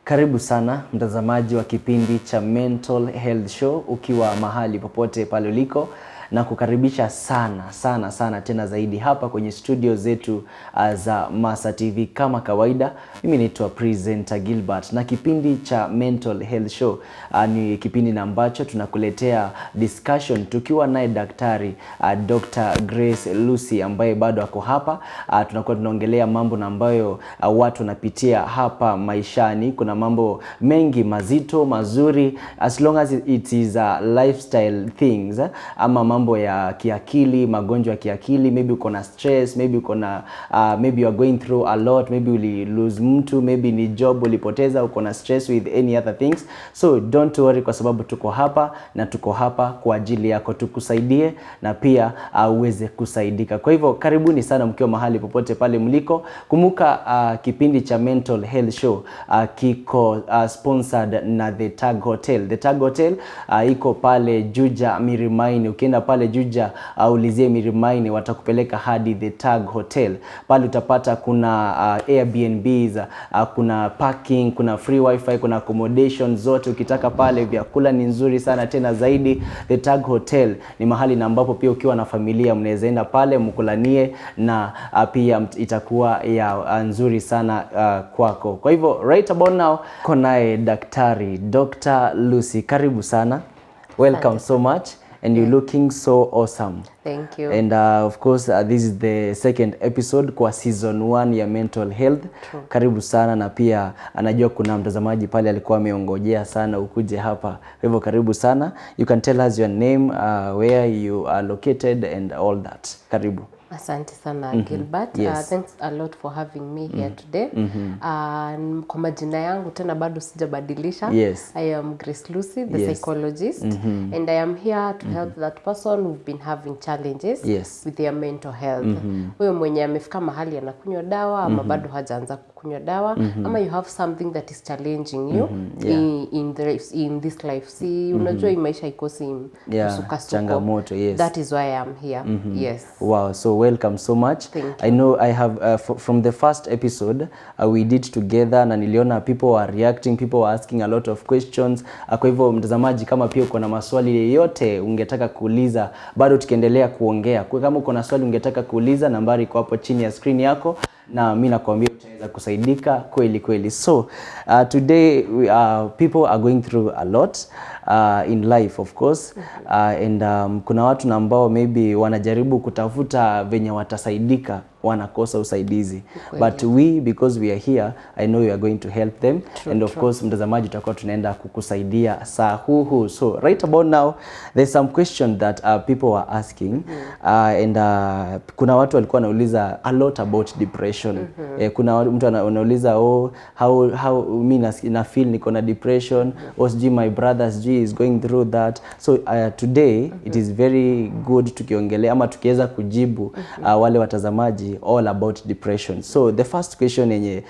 Karibu sana mtazamaji wa kipindi cha Mental Health Show ukiwa mahali popote pale uliko, na kukaribisha sana tena zaidi hapa kwenye studio zetu za Masa TV. Kama kawaida, mimi naitwa presenter Gilbert, na kipindi cha Mental Health Show ni kipindi na ambacho tunakuletea discussion tukiwa naye daktari Dr. Grace Lucy ambaye bado ako hapa. Tunakuwa tunaongelea mambo na ambayo watu wanapitia hapa maishani. Kuna mambo mengi mazito, mazuri, as long as it is lifestyle things, ama mambo ya kiakili, magonjwa ya kiakili, maybe uko na stress, maybe uko na maybe you are going through a lot, maybe uli lose mtu, maybe ni job ulipoteza, uko na stress with any other things. So don't worry, kwa sababu tuko hapa na tuko hapa kwa ajili yako, tukusaidie na pia uweze kusaidika. Kwa hivyo karibuni sana mkiwa mahali popote pale mliko. Kumbuka kipindi cha Mental Health Show kiko sponsored na The Tag Hotel. The Tag Hotel iko pale Juja Mirimaini. Ukienda pale Juja ulizie Mirimaini, watakupeleka hadi The Tag Hotel. Pale utapata kuna Airbnbs, kuna parking, kuna free wifi, kuna accommodation zote. Ukitaka pale vyakula ni nzuri sana tena zaidi. The Tag Hotel ni mahali na ambapo pia ukiwa na familia mnaweza enda pale mkulanie, na pia itakuwa ya nzuri sana kwako. Kwa hivyo right about now konae daktari Dr. Lucy. Karibu sana. Welcome so much, and you're looking so awesome. Thank you. And of course this is the second episode kwa season 1 ya Mental Health. True. Karibu sana, na pia anajua kuna mtazamaji pale alikuwa ameongojea sana ukuje hapa. Kwa hivyo karibu sana. You can tell us your name, where you are located and all that. Karibu. Asante sana Gilbert. Yes. Thanks a lot for having me here today. Kwa majina yangu tena bado sijabadilisha. Yes. I am Grace Lucy, the Yes. psychologist, and I am here to help that person who've been having challenges Yes. with their mental health. Huyo mwenye amefika mahali anakunywa dawa ama bado hajaanza kunywa dawa, ama you have something that is challenging you in this life. Si unajua hii maisha ikosi msuka changamoto. Yes. That is why I am here. Yes. Wow, so welcome so much. Thank you. I know I have from the first episode we did together, na niliona people were reacting, people were asking a lot of questions. Kwa hivyo mtazamaji, kama pia uko na maswali yoyote ungetaka kuuliza, bado tukiendelea kuongea, kwa kama uko na swali ungetaka kuuliza, nambari iko hapo chini ya screen yako, na mimi nakwambia utaweza kusaidika kweli. So today people are going through a lot in life, of course, and kuna watu ambao maybe wanajaribu kutafuta venye watasaidika, wanakosa usaidizi. But we, because we are here, I know you are going to help them. And of course mtazamaji, tutakuwa tunaenda kukusaidia saa huu. So right about now there's some question that people are asking, and kuna watu walikuwa wanauliza a lot about depression. Kuna mtu anauliza how mimi na feel niko na depression, or sijui my brother sijui is going through that. So today it is very good tukiongelea ama tukiweza kujibu wale watazamaji all about depression. So the first question yenye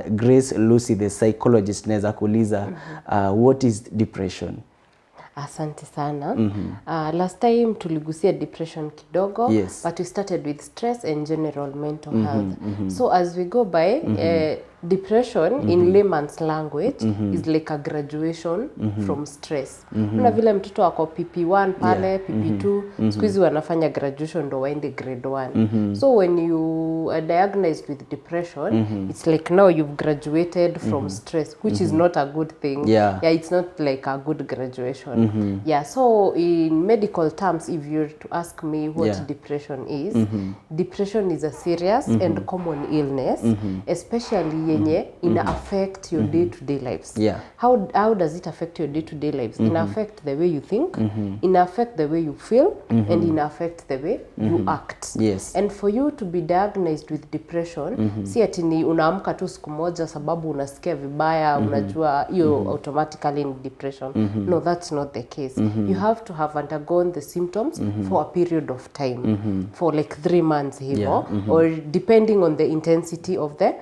Grace Lucy the psychologist naweza kuuliza, what is depression? Asante sana. Last time tuligusia depression kidogo. Yes. But we started with stress and general mental health. So as we go by, depression in layman's language is like a graduation from stress. Kuna vile mtoto wako PP1 pale, PP2, siku hizi wanafanya graduation ndo waende grade 1. So when you are diagnosed with depression, it's like now you've graduated from stress, which is not a good thing. Yeah, it's not like a good graduation. Yeah, so in medical terms, if you're to ask me what depression is, depression is a serious and common illness, especially yenye ina affect your day-to-day lives. How does it affect your day-to-day lives? Ina affect the way you think, ina affect the way you feel, and ina affect the way you act. Yes. And for you to be diagnosed with depression, si ati ni unaamka tu siku moja sababu unasikia vibaya, unajua hiyo automatically in depression. No, that's not the case. You have to have undergone the symptoms for a period of time, for like 3 months hivo, or depending on the intensity of the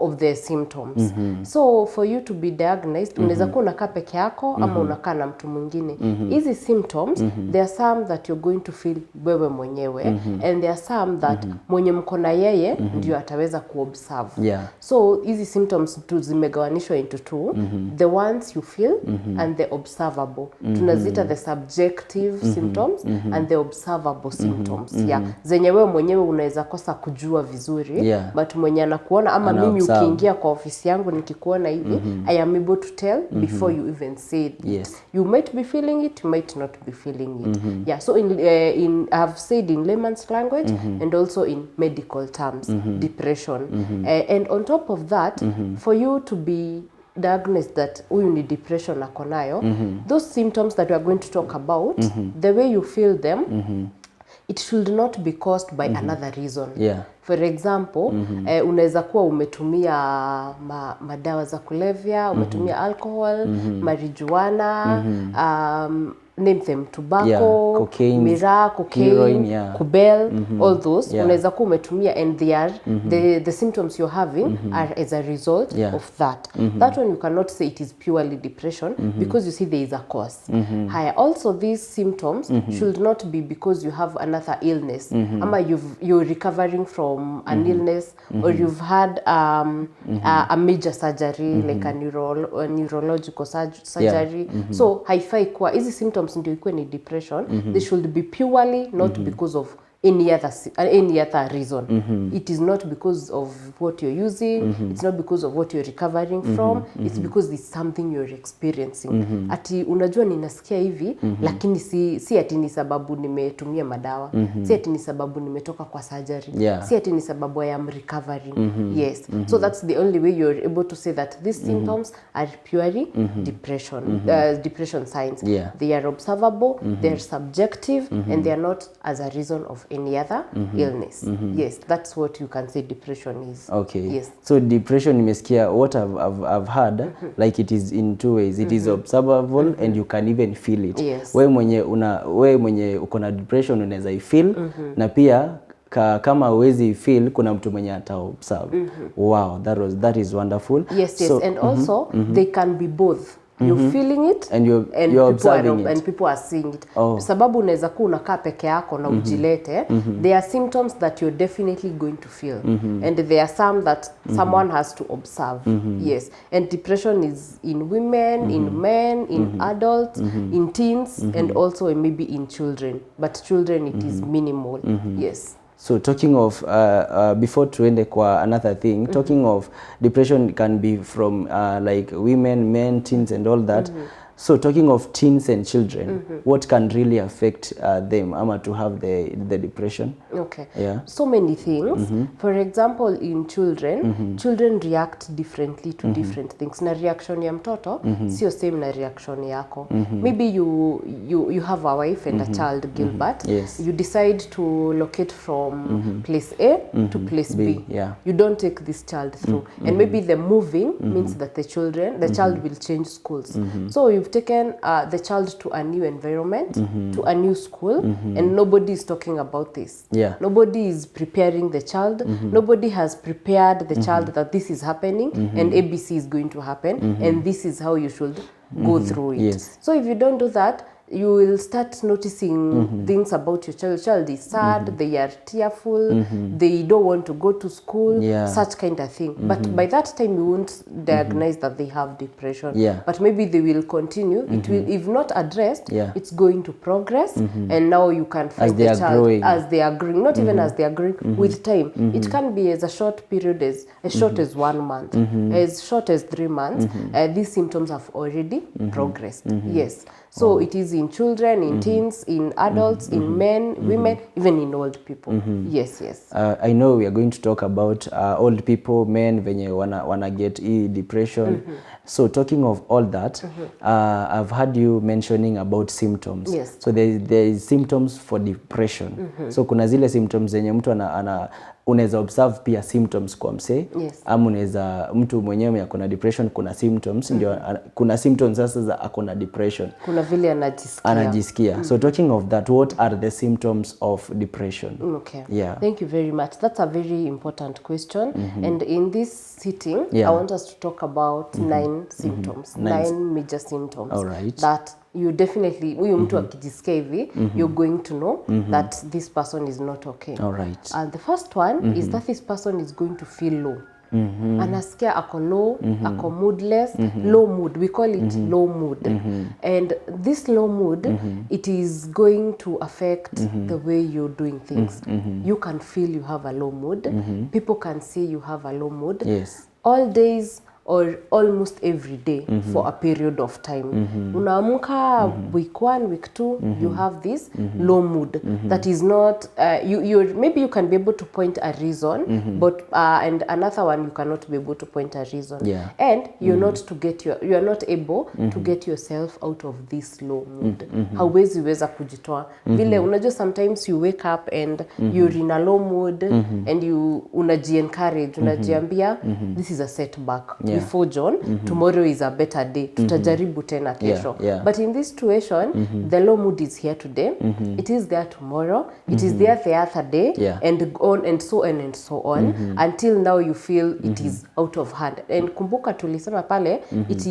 of the symptoms. So for you to be diagnosed, unaweza kuwa unakaa peke yako ama unakaa na mtu mwingine. Hizi symptoms, there are some that you're going to feel wewe mwenyewe, and there are some that mwenye mko na yeye ndio ataweza kuobserve. So hizi symptoms tu zimegawanishwa into two, the ones you feel and the observable. Tunazita the subjective symptoms and the observable symptoms. Zenye wewe mwenyewe unaweza kosa kujua vizuri, but mwenye anakuona ama mimi ukiingia kwa ofisi yangu nikikuona hivi, I am able to tell before you even say it. You might be feeling it, you might not be feeling it. So I have said in layman's language and also in medical terms, depression. And on top of that, for you to be diagnosed that huyu ni depression ako nayo, those symptoms that we are going to talk about, the way you feel them, it should not be caused by another reason. For example, unaweza kuwa umetumia madawa za kulevya, umetumia alcohol, marijuana, name them, tobacco, cocaine, miraa, cocaine, heroin, kubel, all those. Unaweza kuwa umetumia and they are the symptoms you're having are as a result of that. That one you cannot say it is purely depression because you see there is a cause. Also these symptoms should not be because you have another illness. Ama you're recovering from an illness, or you've had a major surgery like a neurological surgery. So haifai kuwa hizi symptoms ndio ikuwe ni depression. They should be purely not because of any other reason. It is not because of what you're using, it's not because of what you're recovering from, it's because it's something you're experiencing. Ati unajua ninasikia hivi, lakini si ati ni sababu nimetumia madawa, si ati ni sababu nimetoka kwa surgery, si ati ni sababu I am recovering. So that's the only way you're able to say that these symptoms are purely depression, depression signs. They are observable, they are subjective, and they are not as a reason of any other illness. That's what you can say depression is. So depression, nimesikia what I've heard, like it is in two ways. It is observable and you can even feel it. Wewe mwenye uko na depression unaweza ifeel, na pia kama uwezi feel kuna mtu mwenye ata observe. Wow, that is wonderful. So, and also they can be both. You're feeling it and you're observing it and people are seeing it. Sababu unaweza kuwa unakaa peke yako na ujilete, there are symptoms that you're definitely going to feel, and there are some that someone has to observe. And depression is in women, in men, in adults, in teens, and also maybe in children, but children it is minimal. So talking of, before tuende kwa another thing, talking of depression can be from like women, men, teens and all that. So talking of teens and children, what can really affect them ama to have the depression? So many things. For example, in children, children react differently to different things. Na reaction ya mtoto sio same na reaction yako. Maybe you have a wife and a child, Gilbert. You decide to locate from place A to place B. You don't take this child through, and maybe the moving means that the child will change schools. So you've taken the child to a new environment, to a new school, and nobody is talking about this. Nobody is preparing the child. Nobody has prepared the child that this is happening and ABC is going to happen, and this is how you should go through it. So if you don't do that, you will start noticing things about your child. Child is sad, they are tearful, they don't want to go to school, such kind of thing. But by that time you won't diagnose that they have depression. But maybe they will continue. It will, if not addressed, it's going to progress, and now you can find the child growing. As they are growing, not even as they are growing, with time. It can be as a short period, as short as 1 month, as short as 3 months. These symptoms have already progressed. So it is in children, in teens, in adults, in men, women, even in old people. I know we are going to talk about old people, men, venye wana get depression. So talking of all that, I've heard you mentioning about symptoms. So there is symptoms for depression. So kuna zile symptoms zenye mtu unaweza observe pia symptoms kwa msee. Yes. Ama unaweza mtu mwenyewe akona depression, kuna symptoms ndio kuna symptoms sasa za akona depression. Kuna vile anajisikia. So talking of that, what are the symptoms of depression? Okay. Yeah. Thank you very much. That's a very important question. And in this sitting, Yeah. I want us to talk about 9 symptoms, 9 major symptoms. All right. That you definitely, huyu mtu akijisikia hivi, you're going to know that this person is not okay. All right. And the first one is that this person is going to feel low. Anasikia ako low, ako moodless, low mood. We call it low mood. And this low mood, it is going to affect the way you're doing things. You can feel you have a low mood. People can see you have a low mood. Yes. All days or almost every day for a period of time. Unaamka week 1, week 2, you have this low mood that is not, maybe you can be able to point a reason, but and another one you cannot be able to point a reason. Yeah. And you're you are not able to get yourself out of this low mood. Hauwezi weza kujitoa. Vile unajua sometimes you wake up and you're in a low mood and you unaji-encourage, unajiambia this is a setback. Before John, tomorrow is a better day. Tutajaribu tena kesho. But in this situation, the low mood is here today. It is there tomorrow. It is there the other day, and on and so on and so on, until now you feel it is out of hand. And kumbuka tulisema pale, it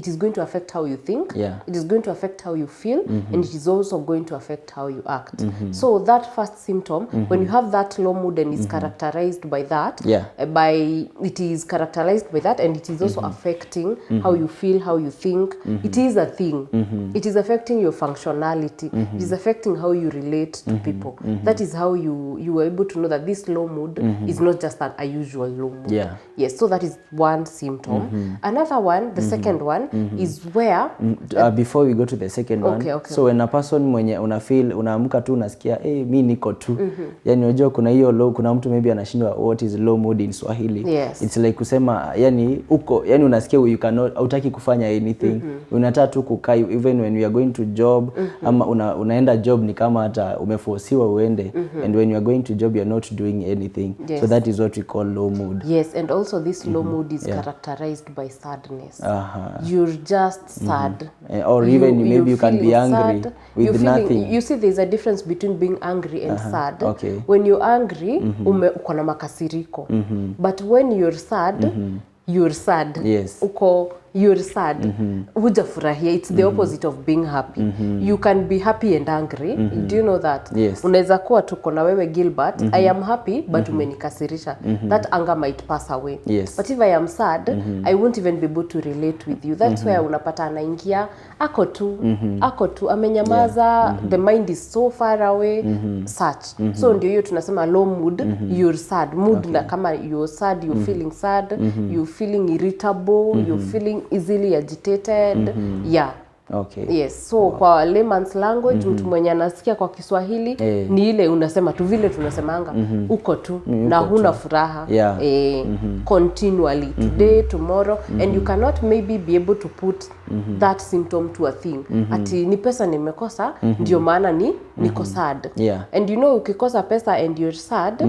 is going to affect how you think. It is going to affect how you feel, and it is also going to affect how you act. So that first symptom, when you have that low mood and it's characterized by that, it is characterized by that, and it is also affecting how you feel, how you think. It is a thing. It is affecting your functionality. It is affecting how you relate to people. That is how you are able to know that this low mood is not just a usual low mood. Yes, so that is one symptom. Another one, the second one, is where... before we go to the second one, so when a person mwenye unaamka tu unasikia, mi niko tu. Yani unajua kuna hiyo low, kuna mtu maybe anashindwa what is low mood in Swahili. It's like kusema, yani yani unasikia you cannot, hautaki kufanya anything. Unataka tu kukaa, even when you are going to job, ama unaenda job ni kama hata umeforsiwa uende, and when you are going to job you are not doing anything. So that is what we call low mood. Yes, and also this low mood is characterized by sadness. You're just sad. Or even maybe you can be angry with nothing. You see, there's a difference between being angry and sad. When you're angry, uko na makasiriko. But when you're sad, you're sad. Yes. You're sad. Hujafurahia. It's the opposite of being happy. You can be happy and angry. Do you know that? Yes. Unaweza kuwa tuko na wewe Gilbert, I am happy but umenikasirisha. That anger might pass away. Yes. But if I am sad, I won't even be able to relate with you. That's where unapata anaingia ako tu amenyamaza, the mind is so far away, such. So ndio hiyo tunasema low mood, you're sad. Mood na kama you're sad, you're feeling sad, you're feeling irritable, you're feeling easily agitated. Yes, so kwa layman's language, mtu mwenye anasikia kwa Kiswahili ni ile unasema tu vile tunasemanga, uko tu na huna furaha continually, today, tomorrow, and you cannot maybe be able to put that symptom to a thing. Ati ni pesa nimekosa, ndio maana niko sad. And you know, ukikosa pesa and you're sad,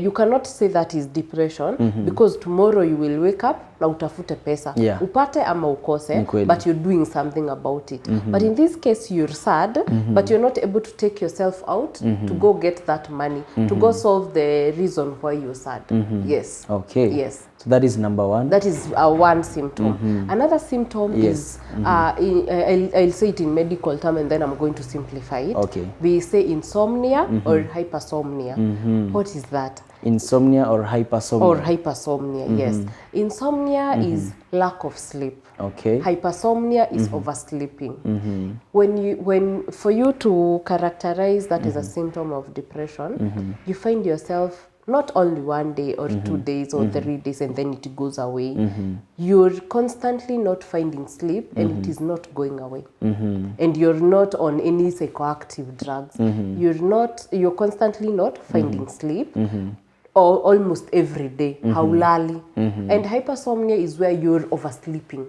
you cannot say that is depression, because tomorrow you will wake up na utafute pesa. Upate ama ukose, but you're doing something about it. But in this case, you're sad, but you're not able to take yourself out to go get that money, to go solve the reason why you're sad. Yes. Yes. So that is number one. That is one symptom. Another symptom is, I'll say it in medical term and then I'm going to simplify it. We say insomnia or hypersomnia. What is that? Insomnia or hypersomnia? Or hypersomnia, yes. Insomnia is lack of sleep. Hypersomnia is oversleeping. For you to characterize that as a symptom of depression, you find yourself not only one day or 2 days or 3 days and then it goes away. You're constantly not finding sleep and it is not going away. And you're not on any psychoactive drugs. You're constantly not finding sleep. almost every day, haulali. And hypersomnia is where you're oversleeping.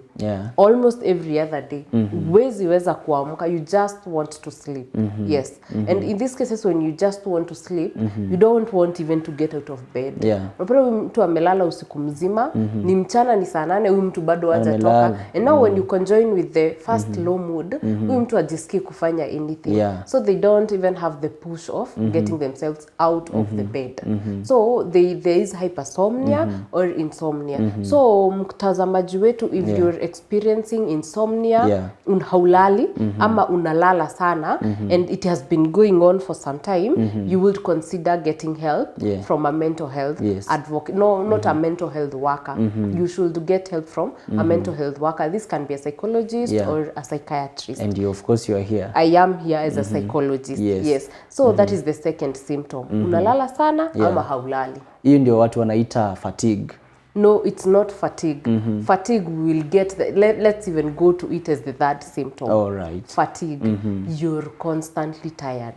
Almost every other day. Huwezi weza kuamka, you just want to sleep. Yes. And in these cases when you just want to sleep, you don't want even to get out of bed. Unapata huyu mtu amelala usiku mzima, ni mchana ni saa 8, huyu mtu bado hajatoka. And now when you conjoin with the first low mood, huyu mtu hajisikii kufanya anything. So they don't even have the push of getting themselves out of the bed. So there is hypersomnia or insomnia. So mtazamaji wetu, if you're experiencing insomnia, haulali ama unalala sana, and it has been going on for some time, you would consider getting help from a mental health advocate. No, not a mental health worker. You should get help from a mental health worker. This can be a psychologist or a psychiatrist. And you, of course, you are here. I am here as a psychologist. Yes. So that is the second symptom. Unalala sana ama haulali. Hiyo ndio watu wanaita fatigue. No, it's not fatigue. Fatigue will get let's even go to it as the third symptom. All right. Fatigue. You're constantly tired.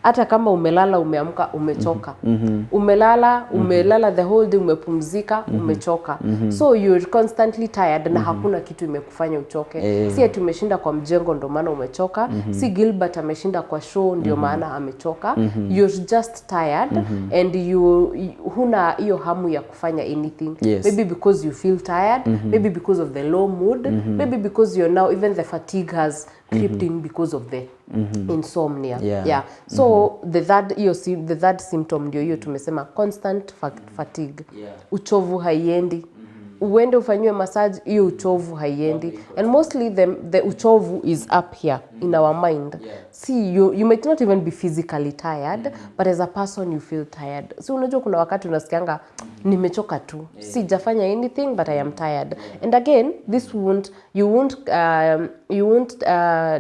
Hata kama umelala umeamka umechoka. Umelala the whole day umepumzika umechoka. So you're constantly tired na hakuna kitu imekufanya uchoke. Si ati umeshinda kwa mjengo ndio maana umechoka. Si Gilbert ameshinda kwa show ndio maana amechoka. You're just tired and huna hiyo hamu ya kufanya anything. Maybe because you feel tired, maybe because of the low mood, maybe because you're now, even the fatigue has crept in because of the insomnia. So the third symptom ndio hiyo tumesema, constant fatigue. Uchovu haiendi. Uende ufanywe massage, hiyo uchovu haiendi. And mostly the uchovu is up here in our mind. See, you might not even be physically tired, but as a person you feel tired. So unajua kuna wakati unasikianga nimechoka tu. Sijafanya anything but I am tired. And again, you won't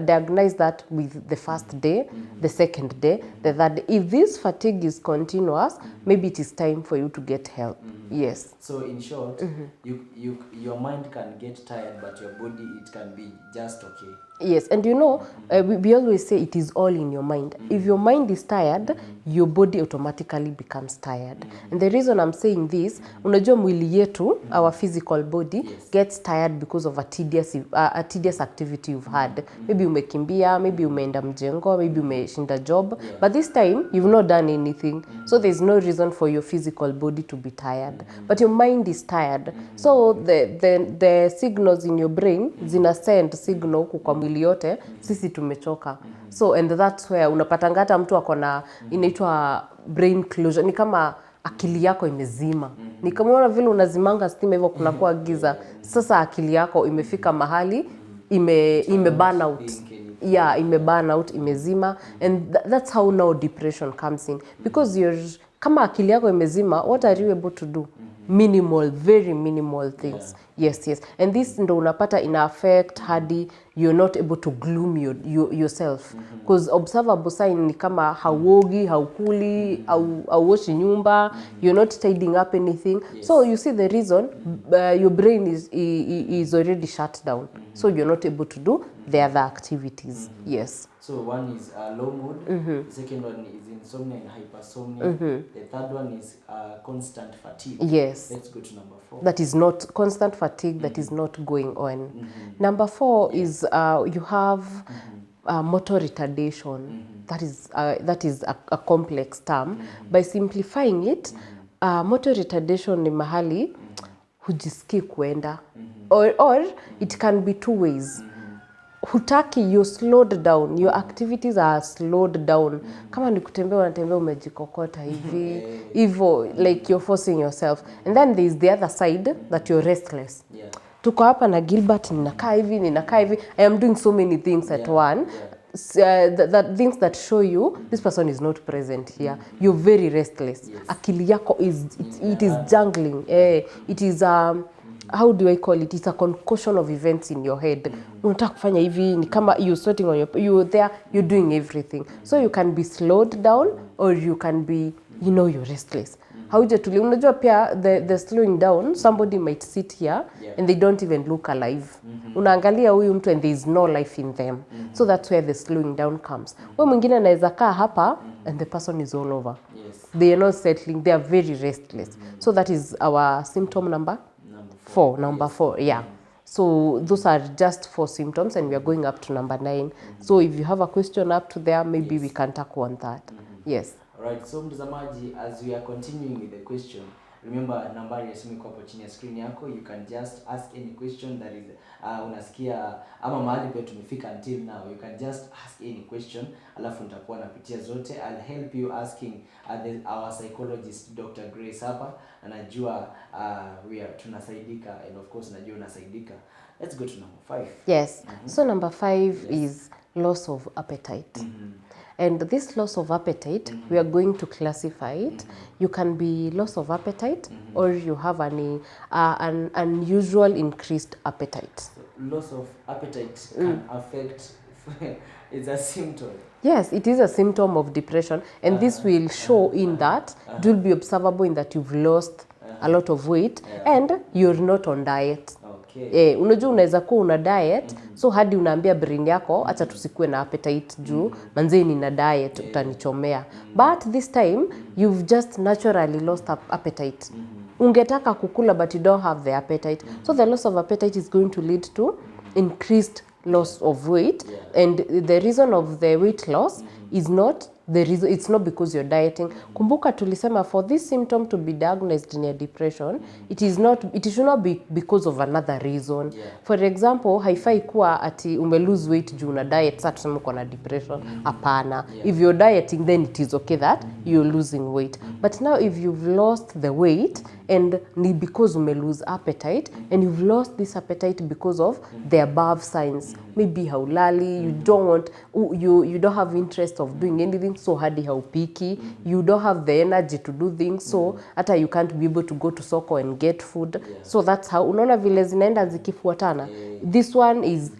diagnose that with the first day, the second day, the third day. If this fatigue is continuous, maybe it is time for you to get help. Yes. So in short, your mind can get tired, but your body, it can be just okay. Yes, and you know, we always say it is all in your mind. If your mind is tired, your body automatically becomes tired. And the reason I'm saying this, unajua mwili yetu, our physical body, gets tired because of a tedious activity you've had. Maybe umekimbia, maybe umeenda mjengo, maybe umeshinda job, but this time you've not done anything. So there's no reason for your physical body to be tired. But your mind is tired. So the signals in your brain zina send signal kwa mwili yote, sisi tumechoka. So and that's where unapatanga hata mtu akona inaitwa brain closure, ni kama akili yako imezima. Ni kama unaona vile unazimanga stima hivyo kunakuwa giza. Sasa akili yako imefika mahali ime burn out. Ime burn out, imezima, and that's how now depression comes in, because kama akili yako imezima, what are you able to do? Minimal, very minimal things. Yes. And this ndo unapata ina affect hadi you're not able to gloom yourself. Because observable sign ni kama hauogi, haukuli, hauoshi nyumba, you're not tidying up anything. So you see the reason, your brain is already shut down. So you're not able to do the other activities. Yes. So one is low mood, the second one is insomnia and hypersomnia, the third one is constant fatigue. Yes. Let's go to number 4. That is not constant fatigue, that is not going on. Number 4 is you have motor retardation. That is a complex term. By simplifying it, motor retardation ni mahali hujisikii kuenda. Or it can be two ways. Hutaki, you're slowed down, your activities are slowed down. Kama ni kutembea unatembea umejikokota hivi hivyo, like you're forcing yourself. And then there is the other side that you're restless. Tuko hapa na Gilbert, ninakaa hivi, I am doing so many things at one. That things that show you this person is not present here. You're very restless. Akili yako it is jungling. It is how do I call it? It's a concoction of events in your head. Unataka kufanya hivi, ni kama you're sorting on you're there, you're doing everything. So you can be slowed down, or you can be, you're restless. Haujatulia. Unajua pia the slowing down, somebody might sit here and they don't even look alive. Unaangalia huyu mtu and there is no life in them. So that's where the slowing down comes. Wewe mwingine anaweza kaa hapa and the person is all over. They are not settling, they are very restless. So that is our symptom number 4. Number 4, yeah. So those are just 4 symptoms and we are going up to number 9. So if you have a question up to there, maybe we can tackle on that. Yes. Alright, so mtazamaji, as we are continuing with the question, remember nambari ya simu iko hapo chini ya screen yako. You can just ask any question that is unasikia ama mahali pe tumefika until now. You can just ask any question, alafu nitakuwa napitia zote. I'll help you asking our psychologist Dr. Grace hapa. Anajua tunasaidika, and of course najua unasaidika. Let's go to number 5. Yes. So number 5 is loss of appetite. And this loss of appetite, we are going to classify it. You can be loss of appetite, or you have an unusual increased appetite. So loss of appetite can affect, it's a symptom. Yes, it is a symptom of depression, and this will show in that, it will be observable in that you've lost a lot of weight and you're not on diet. Unajua unaweza kuwa una diet, so hadi unaambia brain yako acha tusikue na appetite juu manze ni na diet utanichomea. But this time you've just naturally lost appetite. Ungetaka kukula but you don't have the appetite. So the loss of appetite is going to lead to increased loss of weight, and the reason of the weight loss is not the reason, it's not because you're dieting. Kumbuka tulisema for this symptom to be diagnosed in a depression, it should not be because of another reason. For example, haifai kuwa ati lose weight juu na diet sasa tuseme uko na depression. Hapana. If you're dieting, then it is okay that you're losing weight. But now if you've lost the weight and ni because lose appetite, and you've lost this appetite because of the above signs, maybe haulali, you don't want, you don't have interest of doing anything, so hadi haupiki, you don't have the energy to do things, so hata you can't be able to go to soko and get food. So that's how unaona vile zinaenda zikifuatana. This one is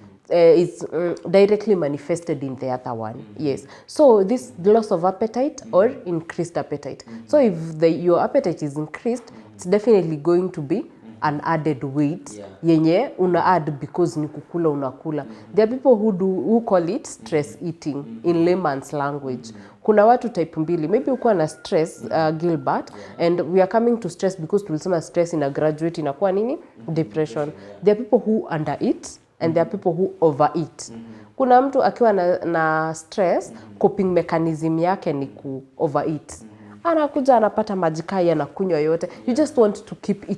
directly manifested in the other one. Yes. So this loss of appetite or increased appetite. So if your appetite is increased, it's definitely going to be an added weight yenye una add because ni kukula unakula. There are people who call it stress eating in layman's language. Kuna watu type mbili, maybe uko na stress, Gilbert, and we are coming to stress because tulisema stress ina graduate inakuwa nini? Depression. There are people who undereat and there are people who overeat. Kuna mtu akiwa na stress, coping mechanism yake ni ku overeat. Anakuja anapata maji kai anakunywa yote. You just want to keep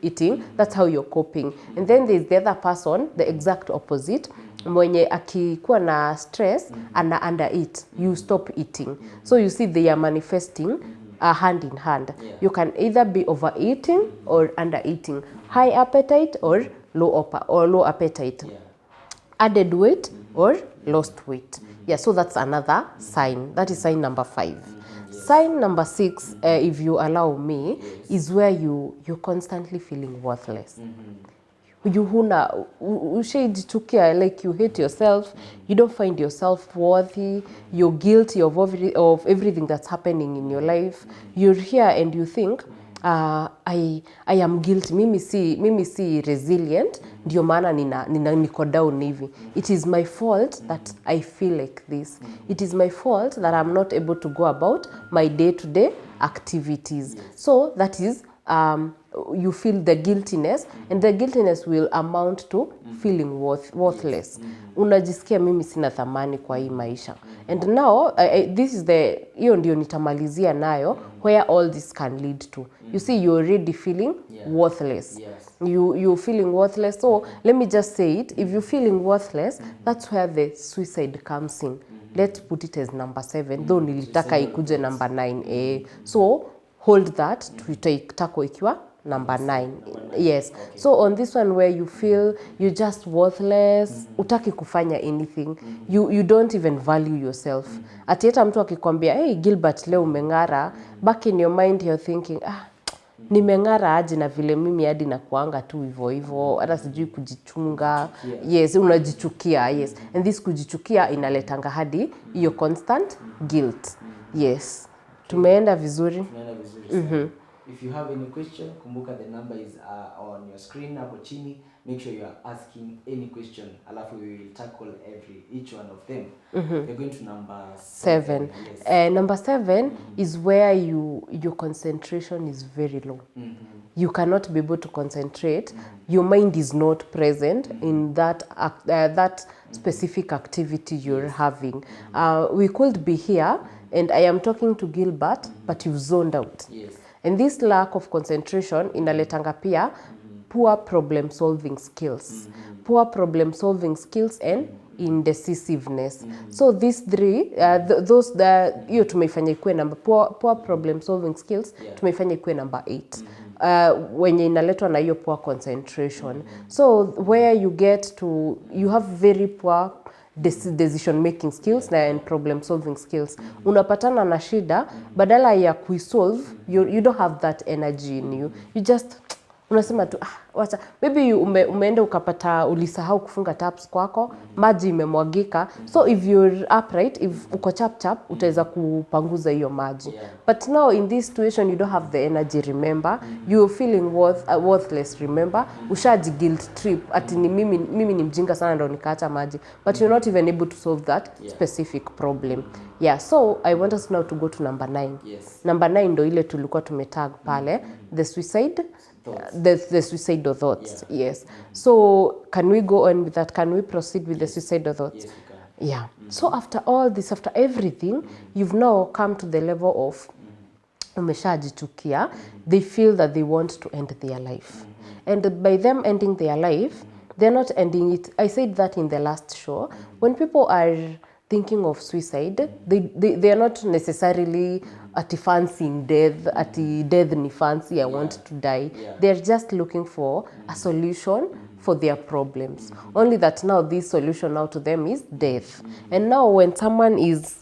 eating. That's how you're coping. And then there's the other person, the exact opposite. Mwenye akikuwa na stress ana undereat, you stop eating. So you see they are manifesting hand in hand. You can either be overeating or undereating. High appetite or low appetite. Added weight or lost weight. Yeah, so that's another sign. That is sign number 5. Sign number 6, if you allow me, is where you're constantly feeling worthless. You ushajichukia, like you hate yourself, you don't find yourself worthy, you're guilty of everything that's happening in your life. You're here and you think, I am guilty, mimi si resilient, ndio maana niko down hivi. It is my fault that I feel like this. It is my fault that I'm not able to go about my day-to-day activities. So that is, you feel the guiltiness, and the guiltiness will amount to feeling worthless. Unajisikia mimi sina thamani kwa hii maisha. And now, this is hiyo ndio nitamalizia nayo, where all this can lead to. You see, you're already feeling worthless. You're feeling worthless. So let me just say it. If you're feeling worthless, that's where the suicide comes in. Let's put it as number 7, though nilitaka ikuje number 9. So hold that, tuitaiko ikiwa number 9. Yes. So on this one where you feel you're just worthless, utaki kufanya anything, you don't even value yourself. Ati hata mtu akikwambia, hey Gilbert leo umeng'ara, back in your mind you're thinking, nimeng'ara aje na vile mimi hadi na kuanga tu hivyo, hata sijui kujichunga. Yes, unajichukia. Yes. And this kujichukia inaletanga hadi hiyo constant guilt. Yes. Tumeenda vizuri. If you have any question, kumbuka the number is on your screen hapo chini. Make sure you are asking any question, alafu we will tackle each one of them. We're going to number 7. Yes. Number 7 is where your concentration is very low. You cannot be able to concentrate. Your mind is not present in that specific activity you're having. We could be here and I am talking to Gilbert, but you've zoned out. Yes. And this lack of concentration inaletanga pia poor problem solving skills. Poor problem solving skills and indecisiveness. So these three, hiyo tumeifanya ikuwe number poor problem solving skills, tumeifanya ikuwe number 8. Wenye inaletwa na hiyo poor concentration. So where you have very poor decision making skills and problem solving skills. Unapatana na shida, badala ya kuisolve, you don't have that energy in you. You just unasema tu wacha, maybe umeenda ukapata ulisahau kufunga taps kwako, maji imemwagika. So if you're upright, if uko chap utaweza kupanguza hiyo maji. But now in this situation you don't have the energy, remember. You're feeling worthless, remember. Ushaji guilt trip ati ni mimi ni mjinga sana ndo nikaacha maji. But you're not even able to solve that specific problem. Yeah, so I want us now to go to number 9. Yes. Number 9 ndo ile tulikuwa tumetag pale, the suicidal thoughts. Yes. So can we go on with that? Can we proceed with the suicidal thoughts? Yes, we can. Yeah. So after all this, after everything, you've now come to the level of umeshajichukia. They feel that they want to end their life. And by them ending their life, they're not ending it. I said that in the last show. When people are thinking of suicide, they are not necessarily fancying death, death ni fancy, I want to die. They're just looking for a solution for their problems. Only that now this solution now to them is death. And now when someone is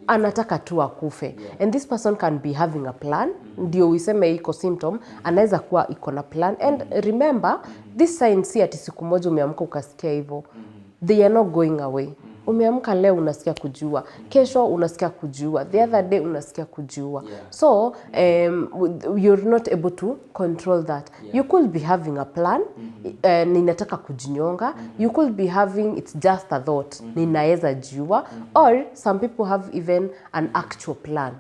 anataka tu akufe. And this person can be having a plan. Ndio useme iko symptom, anaweza kuwa iko na plan. And remember, this sign si ati siku moja umeamka ukasikia hivyo. They are not going away. Umeamka leo unasikia kujua, kesho unasikia kujua, the other day unasikia kujua. So you're not able to control that. You could be having a plan, ninataka kujinyonga. You could be having, it's just a thought, ninaeza jua. Or some people have even an actual plan.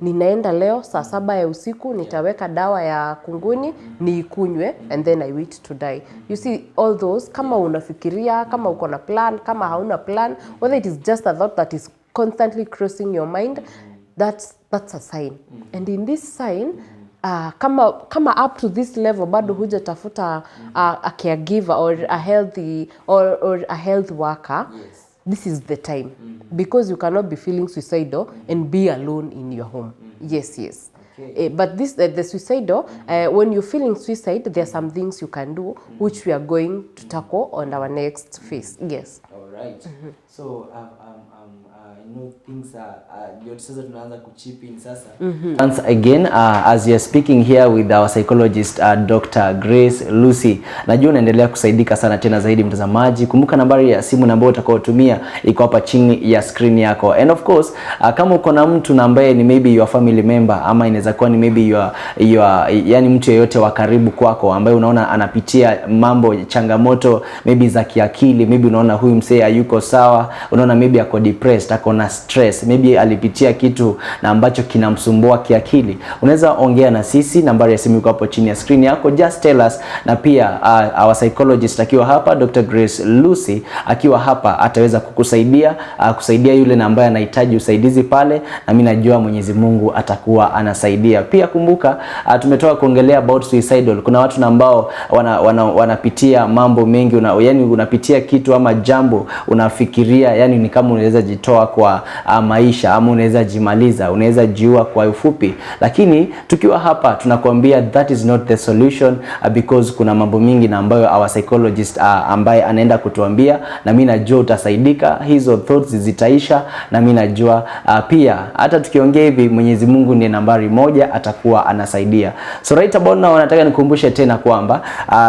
Ninaenda leo saa 7 ya usiku, nitaweka dawa ya kunguni, niikunywe, and then I wait to die. You see, all those, kama unafikiria, kama uko na plan, kama hauna plan, whether it is just a thought that is constantly crossing your mind, that's a sign. And in this sign, kama up to this level bado hujatafuta a caregiver or a healthy or a health worker, this is the time. Because you cannot be feeling suicidal and be alone in your home. Yes. Okay. But this the suicidal, when you're feeling suicide, there are some things you can do, which we are going to tackle on our next phase. Yes. All right. So I know things are sasa tunaanza kuchip in sasa. Once again, as you're speaking here with our psychologist Dr. Grace Lucy, najua unaendelea kusaidika sana tena zaidi mtazamaji. Kumbuka nambari ya simu ambayo utakayotumia iko hapa chini ya screen yako. And of course, kama uko na mtu ambaye ni maybe your family member, ama inaweza kuwa ni maybe your yani mtu yeyote wa karibu kwako ambaye unaona anapitia mambo, changamoto maybe za kiakili, maybe unaona huyu msee hayuko sawa, unaona maybe ako depressed, ako na stress, maybe alipitia kitu na ambacho kinamsumbua kiakili, unaweza ongea na sisi. Nambari ya simu iko hapo chini ya screen yako, just tell us. Na pia our psychologist akiwa hapa, Dr. Grace Lucy akiwa hapa, ataweza kukusaidia kusaidia yule ambaye anahitaji usaidizi pale, na mimi najua Mwenyezi Mungu atakuwa anasaidia. Pia kumbuka, tumetoka kuongelea about suicidal. Kuna watu ambao wanapitia mambo mengi, yani unapitia kitu ama jambo unafikiria, yani ni kama unaweza jitoa kwa maisha, ama unaweza jimaliza, unaweza jiua kwa ufupi. Lakini tukiwa hapa tunakuambia that is not the solution, because kuna mambo mingi na ambayo our psychologist ambaye anaenda kutuambia, na mimi najua utasaidika, hizo thoughts zitaisha, na mimi najua pia hata tukiongea hivi Mwenyezi Mungu ndiye nambari 1, atakuwa anasaidia. So right about now nataka nikukumbushe tena kwamba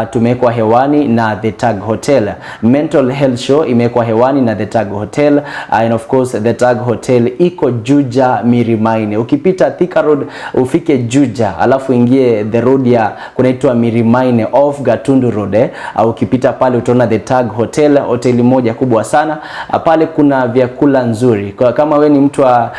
tumewekwa hewani na The Tag Hotel. Mental Health Show imewekwa hewani na The Tag Hotel, and of course The Tag Hotel iko Juja Mirimaine. Ukipita Thika Road ufike Juja, alafu ingie the road ya kunaitwa Mirimaine off Gatundu Road au ukipita pale utaona the Tag Hotel, hoteli moja kubwa sana. Pale kuna vyakula nzuri. Kwa kama we ni mtu wa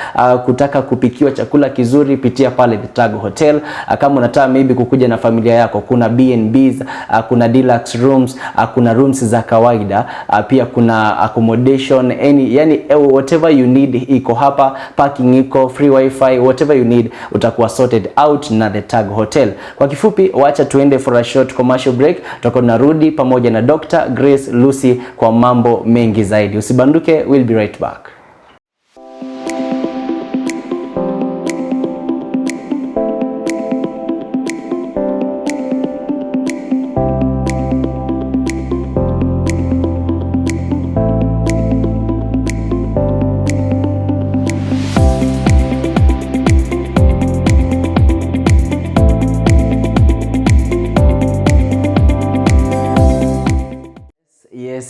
kutaka kupikiwa chakula kizuri, pitia pale the Tag Hotel. Kama unataka maybe kukuja na familia yako, kuna B&Bs, kuna deluxe rooms, kuna rooms za kawaida, pia kuna accommodation, yani whatever you need iko hapa, parking iko, free wifi, whatever you need utakuwa sorted out na the Tag Hotel. Kwa kifupi, wacha tuende for a short commercial break. Tutakuwa tunarudi pamoja na Dr. Grace Lucy kwa mambo mengi zaidi. Usibanduke, we'll be right back.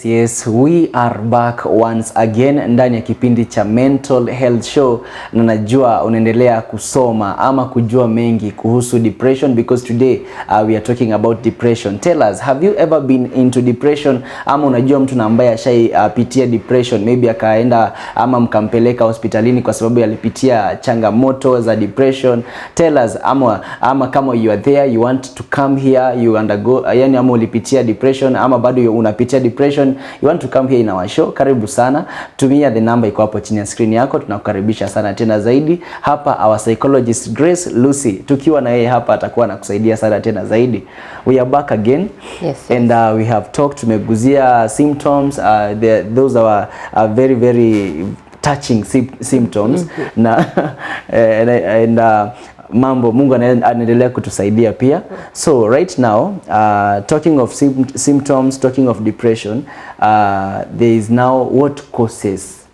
Yes, we are back once again ndani ya kipindi cha Mental Health Show, na najua unaendelea kusoma ama kujua mengi kuhusu depression, because today we are talking about depression. Tell us, have you ever been into depression? Ama unajua mtu ambaye ashaipitia depression, maybe akaenda ama mkampeleka hospitalini kwa sababu alipitia changamoto za depression. Tell us, ama kama you are there, you want to come here, you undergo, yani ama ulipitia depression ama bado unapitia depression, you want to come here in our show, karibu sana. Tumia the number iko hapo chini ya screen yako. Tunakukaribisha sana tena zaidi hapa, our psychologist Grace Lucy, tukiwa na yeye hapa atakuwa anakusaidia sana tena zaidi. We are back again. Yes. And we have talked, tumeguzia symptoms, those are very very touching symptoms. Na and mambo Mungu anaendelea kutusaidia pia. So right now, talking of symptoms, talking of depression, there is now what causes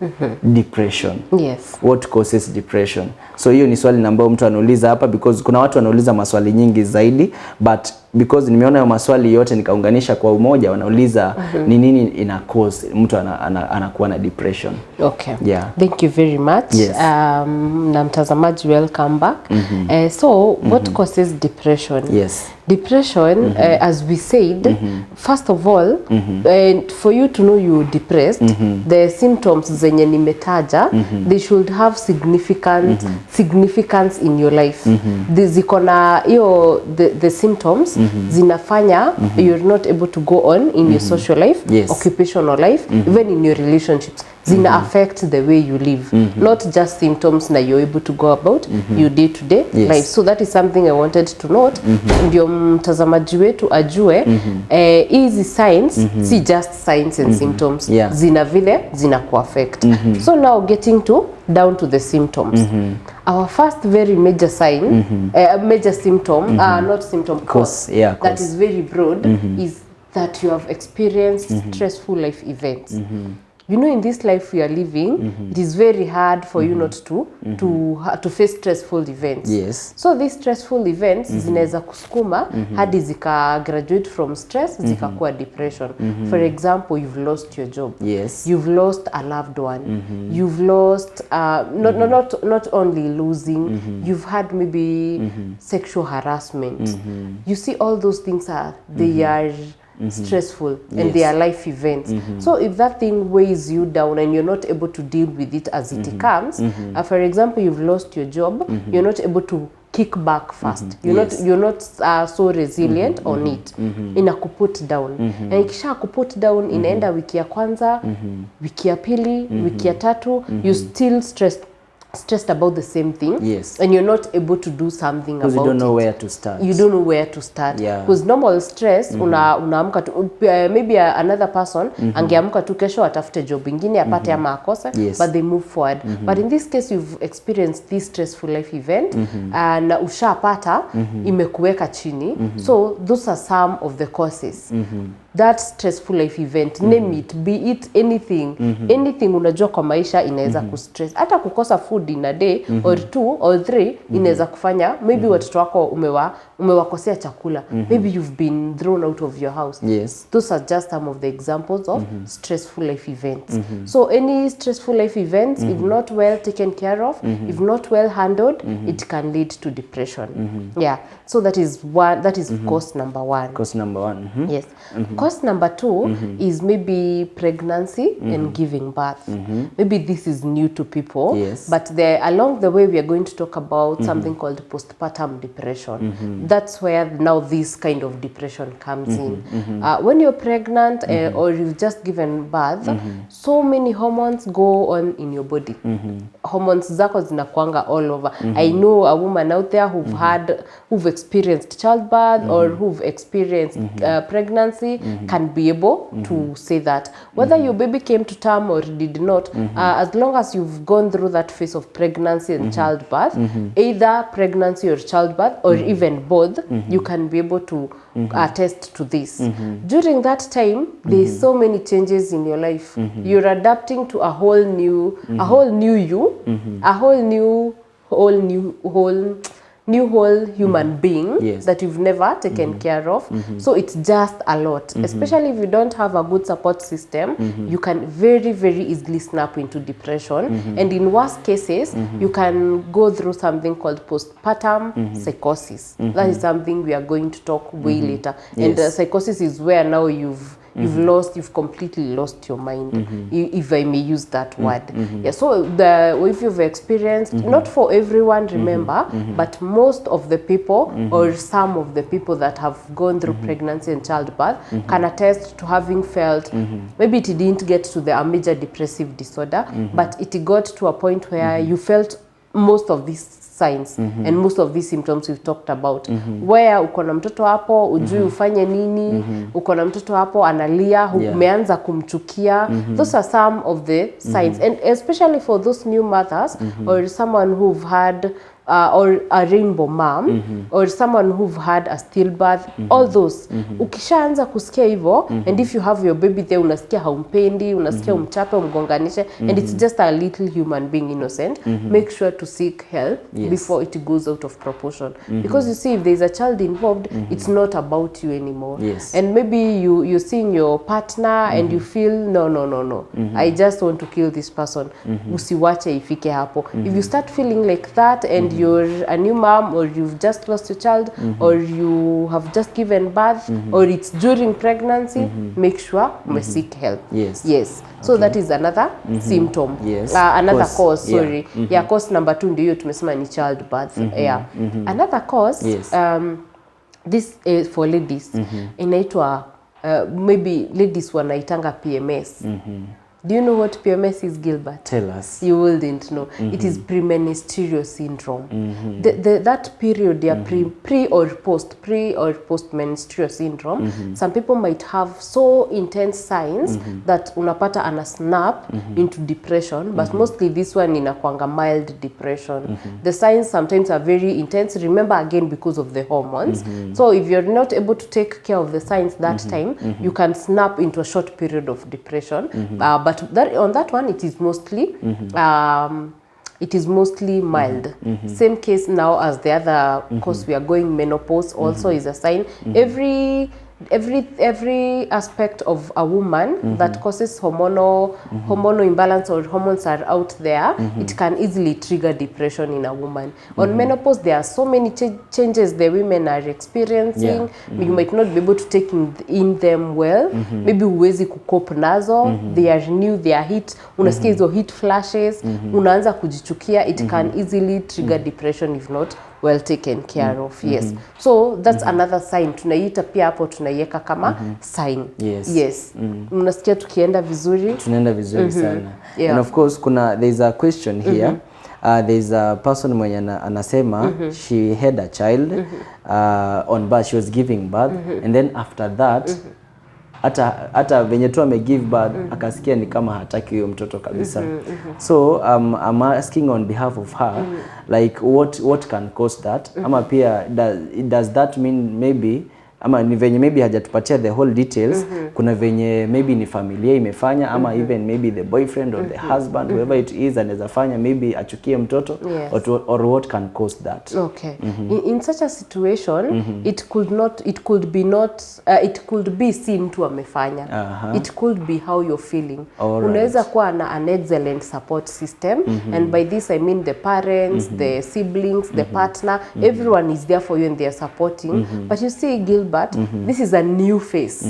depression. Yes. What causes depression? So hiyo ni swali ambalo mtu anauliza hapa, because kuna watu wanauliza maswali nyingi zaidi, but because nimeona hayo maswali yote nikaunganisha kwa umoja, wanauliza ni nini ina cause mtu anakuwa na depression. Okay. Yeah. Thank you very much. Yes. Na mtazamaji, welcome back. So what causes depression? Yes. Depression, as we said, first of all, for you to know you're depressed, the symptoms zenye nimetaja, they should have significance in your life. Ziko na the symptoms zinafanya you're not able to go on in your social life, yes, occupational life, even in your relationships. Zina affect the way you live, not just symptoms na you're able to go about your day-to-day life. So that is something I wanted to note. Ndio mtazamaji wetu ajue easy signs, si just signs and symptoms. Zina vile zina ku-affect. So now getting down to the symptoms. Our first very major sign, major symptom, not symptom, cause, that is very broad, is that you have experienced stressful life events. You know, in this life we are living, it is very hard for you not to face stressful events. Yes. So these stressful events zinaweza kusukuma hadi zika graduate from stress zikakuwa depression. For example, you've lost your job. Yes. You've lost a loved one. You've lost not only losing, you've had maybe sexual harassment. You see, all those things they are stressful and they are life events. So if that thing weighs you down and you're not able to deal with it as it comes, for example, you've lost your job, you're not able to kick back fast. You're not so resilient on it. Inakuput down. And ikisha kuput down, inaenda wiki ya kwanza, wiki ya pili, wiki ya tatu, you still stressed about the same thing, and you're not able to do something about it. You don't know where to start. You don't know where to start. Because normal stress, unaamka tu, maybe another person angeamka tu kesho atafute job ingine apate ama akose, but they move forward. But in this case, you've experienced this stressful life event, na ushapata imekuweka chini. So those are some of the causes. that stressful life event, name it, be it anything, anything unajua kwa maisha inaweza kustress. Hata kukosa food in a day or 2 or 3 inaweza kufanya maybe watoto wako umewakosea chakula, maybe you've been thrown out of your house. Yes. Those are just some of the examples of stressful life events. So any stressful life events, if not well taken care of, if not well handled, it can lead to depression. Yeah. So that is cause number 1. Cause number 1. Yes. Cause number 2 is maybe pregnancy and giving birth. Maybe this is new to people, Yes. but along the way we are going to talk about something called postpartum depression. That's where now this kind of depression comes in. When you're pregnant or you've just given birth, so many hormones go on in your body. Hormones zako zinakuanga all over. I know a woman out there who've experienced childbirth or who've experienced pregnancy can be able to say that. Whether your baby came to term or did not, as long as you've gone through that phase of pregnancy and childbirth, either pregnancy or childbirth or even both, you can be able to attest to this. During that time, there's so many changes in your life. You're adapting to a whole new you, a whole human being that you've never taken care of. So it's just a lot, especially if you don't have a good support system. You can very, very easily snap into depression, and in worst cases you can go through something called postpartum psychosis. That is something we are going to talk way later. And psychosis is where now you've completely lost your mind, if I may use that word. Yeah, so if you've experienced, not for everyone, remember, but most of the people or some of the people that have gone through pregnancy and childbirth can attest to having felt, maybe it didn't get to a major depressive disorder, but it got to a point where you felt most of these signs and most of these symptoms we've talked about, where uko na mtoto hapo ujui ufanye nini, uko na mtoto hapo analia, umeanza kumchukia. Those are some of the signs, and especially for those new mothers or someone who've had or a rainbow mom or someone who've had a stillbirth, all those. Ukishaanza kusikia hivyo, and if you have your baby there, unasikia haumpendi, unasikia umchape, umgonganishe, and it's just a little human being innocent, make sure to seek help before it goes out of proportion. Because you see, if there's a child involved, it's not about you anymore. And maybe you're seeing your partner and you feel, no, I just want to kill this person. Usiwache ifike hapo. If you start feeling like that, and you're a new mom, or you've just lost your child, or you have just given birth, or it's during pregnancy, make sure you seek help. So that is another symptom. Another cause, sorry. Cause number 2 ndio tumesema ni childbirth. Another cause, this is for ladies, inaitwa maybe ladies wanaitanga PMS. Do you know what PMS is, Gilbert? Tell us. You wouldn't know. It is premenstrual syndrome. That period, pre or post menstrual syndrome, some people might have so intense signs that unapata ana snap into depression, but mostly this one inakuanga mild depression. The signs sometimes are very intense, remember again, because of the hormones. So if you're not able to take care of the signs that time, you can snap into a short period of depression. But on that one, it is mostly mild. Same case now as the other cause we are going, menopause also is a sign. Every aspect of a woman that causes hormonal imbalance or hormones are out there, it can easily trigger depression in a woman. On menopause, there are so many changes the women are experiencing. You might not be able to take in them well. Maybe huwezi kucope nazo. They are new, they are hit. Unasikia hizo heat flashes. Unaanza kujichukia. It can easily trigger depression if not well taken care of. So that's another sign. Tunaiita pia hapo tunaiweka kama sign. Unasikia tukienda vizuri? Tunaenda vizuri sana. And of course there's a question here. There's a person mwenye anasema she had a child on birth, she was giving birth, and then after that hata venye tu give birth akasikia ni kama hataki huyo mtoto kabisa. So I'm asking on behalf of her, like what can cause that? Ama pia does that mean maybe ama ni venye maybe hajatupatia the whole details, kuna venye maybe ni familia imefanya ama even maybe the boyfriend or the husband, whoever it is, anaweza fanya maybe achukie mtoto, or what can cause that. Okay. In such a situation, it could be si mtu amefanya. It could be how you're feeling. Unaweza kuwa na an excellent support system, and by this I mean the parents, the siblings, the partner, everyone is there for you and they are supporting. But you see, Gilbert, this is a new face.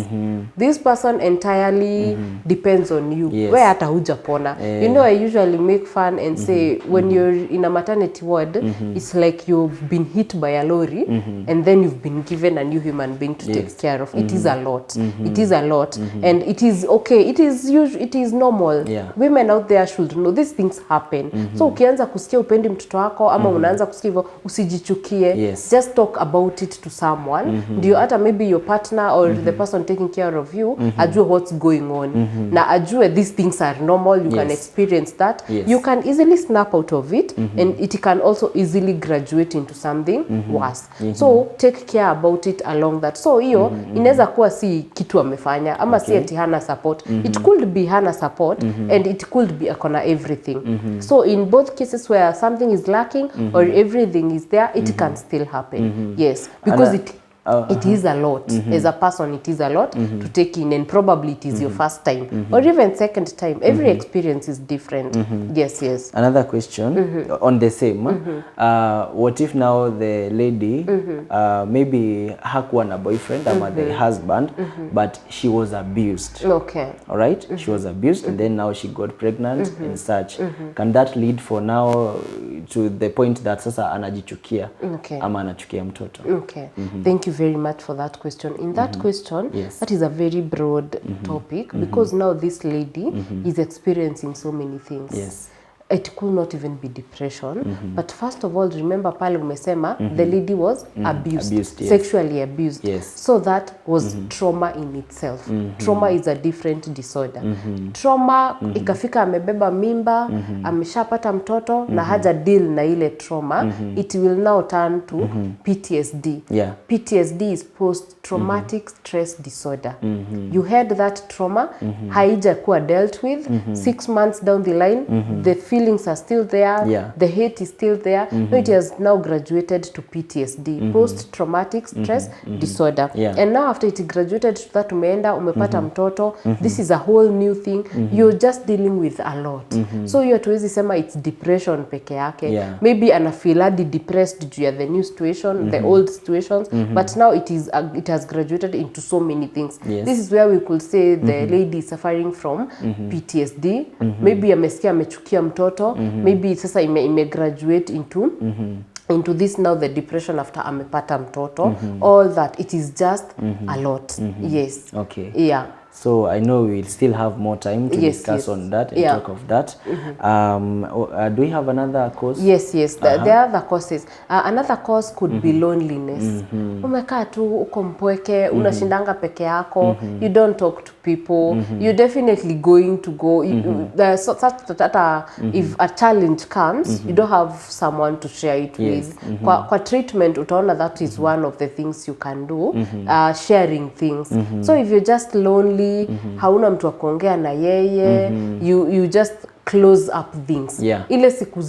This person entirely depends on you. Where hata hujapona. You know, I usually make fun and say when you're in a maternity ward, it's like you've been hit by a lorry and then you've been given a new human being to take care of. It is a lot. It is a lot, and it is okay. It is normal. Women out there should know these things happen. So ukianza kusikia upendi mtoto wako ama unaanza kusikia hivyo, usijichukie. Just talk about it to someone. Ndio hata maybe your partner or the person taking care of you ajue what's going on. Na ajue these things are normal. You can experience that. You can easily snap out of it, and it can also easily graduate into something worse. So take care about it along that. So hiyo inaweza kuwa si kitu amefanya ama si ati hana support. It could be hana support, and it could be akona everything. So in both cases where something is lacking or everything is there, it can still happen. Yes, because it is a lot. As a person, it is a lot to take in, and probably it is your first time or even second time. Every experience is different. Yes. Another question on the same. What if now the lady maybe hakuwa na boyfriend ama the husband, but she was abused. Okay. All right? She was abused, and then now she got pregnant and such. Can that lead for now to the point that sasa anajichukia ama anachukia mtoto? Okay. Thank you very much for that question. In that question, that is a very broad topic, because now this lady is experiencing so many things. Yes. It could not even be depression. But first of all, remember pale umesema the lady was abused, sexually abused. So that was trauma in itself. Trauma is a different disorder. Trauma, ikafika amebeba mimba, ameshapata mtoto na haja deal na ile trauma, it will now turn to PTSD. PTSD is post-traumatic stress disorder. You had that trauma, haija kuwa dealt with, 6 months down the line, the feelings are still there, the hate is still there. No, it has now graduated to PTSD, post-traumatic stress disorder. And now after it graduated to that, umepata mtoto, this is a whole new thing. You're just dealing with a lot. So hiyo tuwezi sema it's depression peke yake. Maybe anafeeladi depressed due to the new situation, the old situations, but now it has graduated into so many things. This is where we could say the lady is suffering from PTSD. Maybe amesikia amechukia mtoto, maybe sasa graduate into this now, the depression after amepata mtoto. All that, it is just a lot. Yes. Okay. Yeah. So I know we will still have more time to discuss on that and talk of that. Do we have another cause? Yes. There are other causes. Another cause could be loneliness. Umekaa tu uko mpweke, unashindanga peke yako, you don't talk to people, you're definitely going to go. Such that if a challenge comes, you don't have someone to share it with. Kwa treatment, utaona that is one of the things you can do, sharing things. So if you're just lonely, hauna mtu wa kuongea na yeye, you just close up things. Ile siku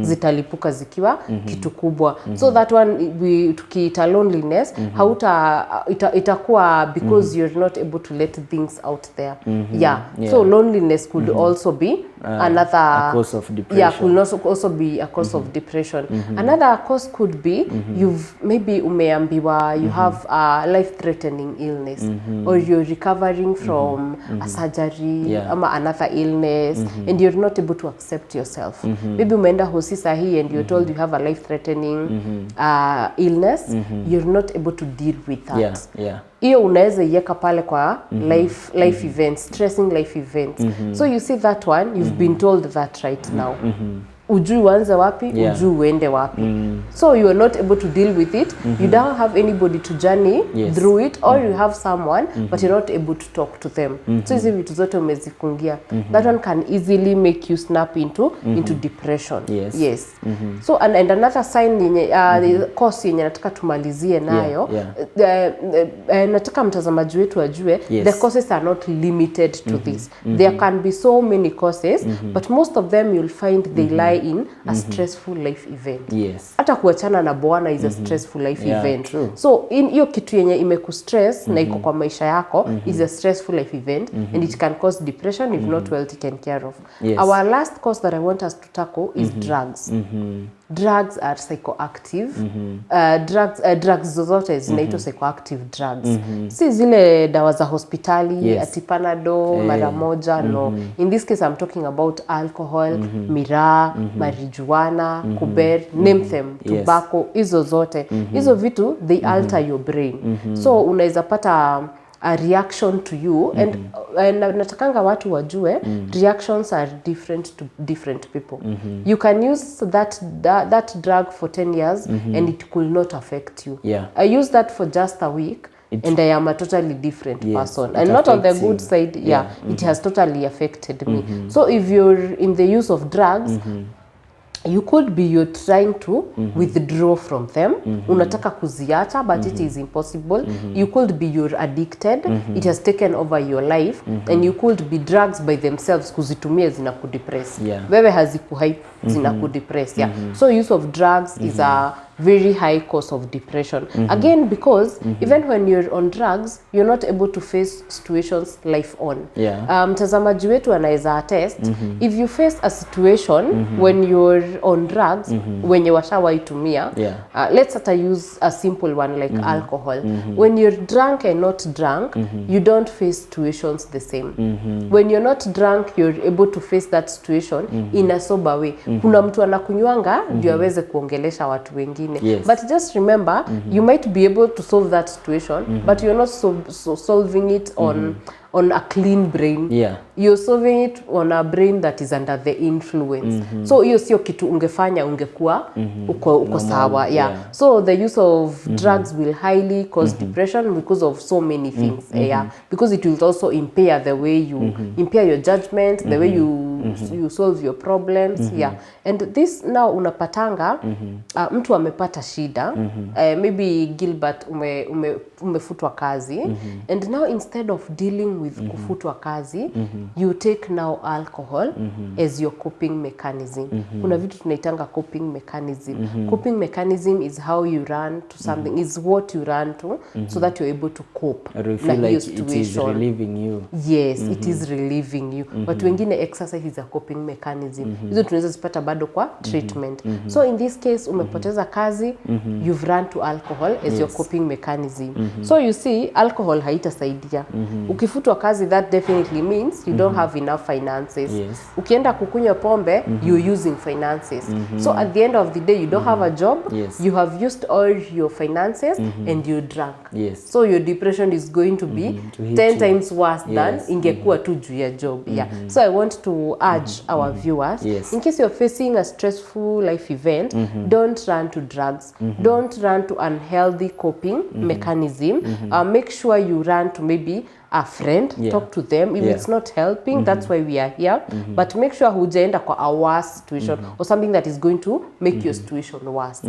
zitalipuka zikiwa kitu kubwa. So that one, tukiita loneliness, itakuwa because you're not able to let things out there. So loneliness could also be another cause of depression. Could also be a cause of depression. Another cause could be maybe umeambiwa you have a life-threatening illness, or you're recovering from a surgery ama another illness, and you're not able to accept yourself. Maybe umeenda hosi sahi and you're told you have a life-threatening illness, you're not able to deal with that. Iyo unaweza iweka pale kwa life events, stressing life events. So you see that one, you've been told that right now. ujui uanze wapi, ujui uende wapi. So you are not able to deal with it. You don't have anybody to journey through it, or you have someone but you're not able to talk to them. So hizi vitu zote umezifungia. That one can easily make you snap into depression. Yes. So and another sign yenye cause yenye nataka tumalizie nayo, nataka mtazamaji wetu ajue the causes are not limited to this. There can be so many causes, but most of them you'll find they lie in a stressful life event. Hata kuachana na bwana is a stressful life event. True. So in hiyo kitu yenye imeku-stress na iko kwa maisha yako is a stressful life event, and it can cause depression if not well taken care of. Our last cause that I want us to tackle is drugs. Drugs are psychoactive. Drugs zozote zinaitwa psychoactive drugs. Si zile dawa za hospitali, ati Panadol mara moja, no. In this case I'm talking about alcohol, miraa, marijuana, kuber, name them, tobacco, hizo zote. Hizo vitu they alter your brain. So unaweza pata a reaction to you, and natakanga watu wajue reactions are different to different people. You can use that drug for 10 years and it could not affect you. I use that for just a week and I am a totally different person, and not on the good side. It has totally affected me. So if you're in the use of drugs, you could be you're trying to withdraw from them. Unataka kuziacha, but it is impossible. You could be you're addicted. It has taken over your life. And you could be drugs by themselves kuzitumia zinakudepress. Wewe hazikuhype, zinakudepress. So use of drugs is a very high cause of depression. Again, because even when you're on drugs, you're not able to face situations life on. Mtazamaji wetu anaweza attest, if you face a situation when you're on drugs, wenye washawaitumia, let's use a simple one like alcohol. When you're drunk and not drunk, you don't face situations the same. When you're not drunk, you're able to face that situation in a sober way. Kuna mtu anakunywanga ndio aweze kuongelesha watu wengine. But just remember, you might be able to solve that situation, but you're not solving it on a clean brain. You're solving it on a brain that is under the influence. So hiyo sio kitu ungefanya ungekuwa uko sawa. So the use of drugs will highly cause depression because of so many things. Because it will also impair the way you impair your judgment, the way you solve your problems. And this now unapatanga mtu amepata shida, maybe Gilbert umefutwa kazi, and now instead of dealing with kufutwa kazi, you take now alcohol as your coping mechanism. Kuna vitu tunaitanga coping mechanism. Coping mechanism is how you run to something, is what you run to so that you're able to cope na hiyo situation. It is relieving you. Yes, it is relieving you. But wengine exercise is a coping mechanism. Hizo tunaweza zipata bado kwa treatment. So in this case umepoteza kazi, you've run to alcohol as your coping mechanism. So you see, alcohol haitasaidia. Ukifutwa kazi, that definitely means you don't have enough finances. Ukienda kukunywa pombe, you're using finances. So at the end of the day, you don't have a job, you have used all your finances and you're drunk. So your depression is going to be 10 times worse than ingekuwa tu juu ya job. So I want to urge our viewers, in case you're facing a stressful life event, don't run to drugs, don't run to unhealthy coping mechanism. Make sure you run to maybe a friend, talk to them. If it's not helping, that's why we are here. But make sure hujaenda kwa a worse situation or something that is going to make your situation worse.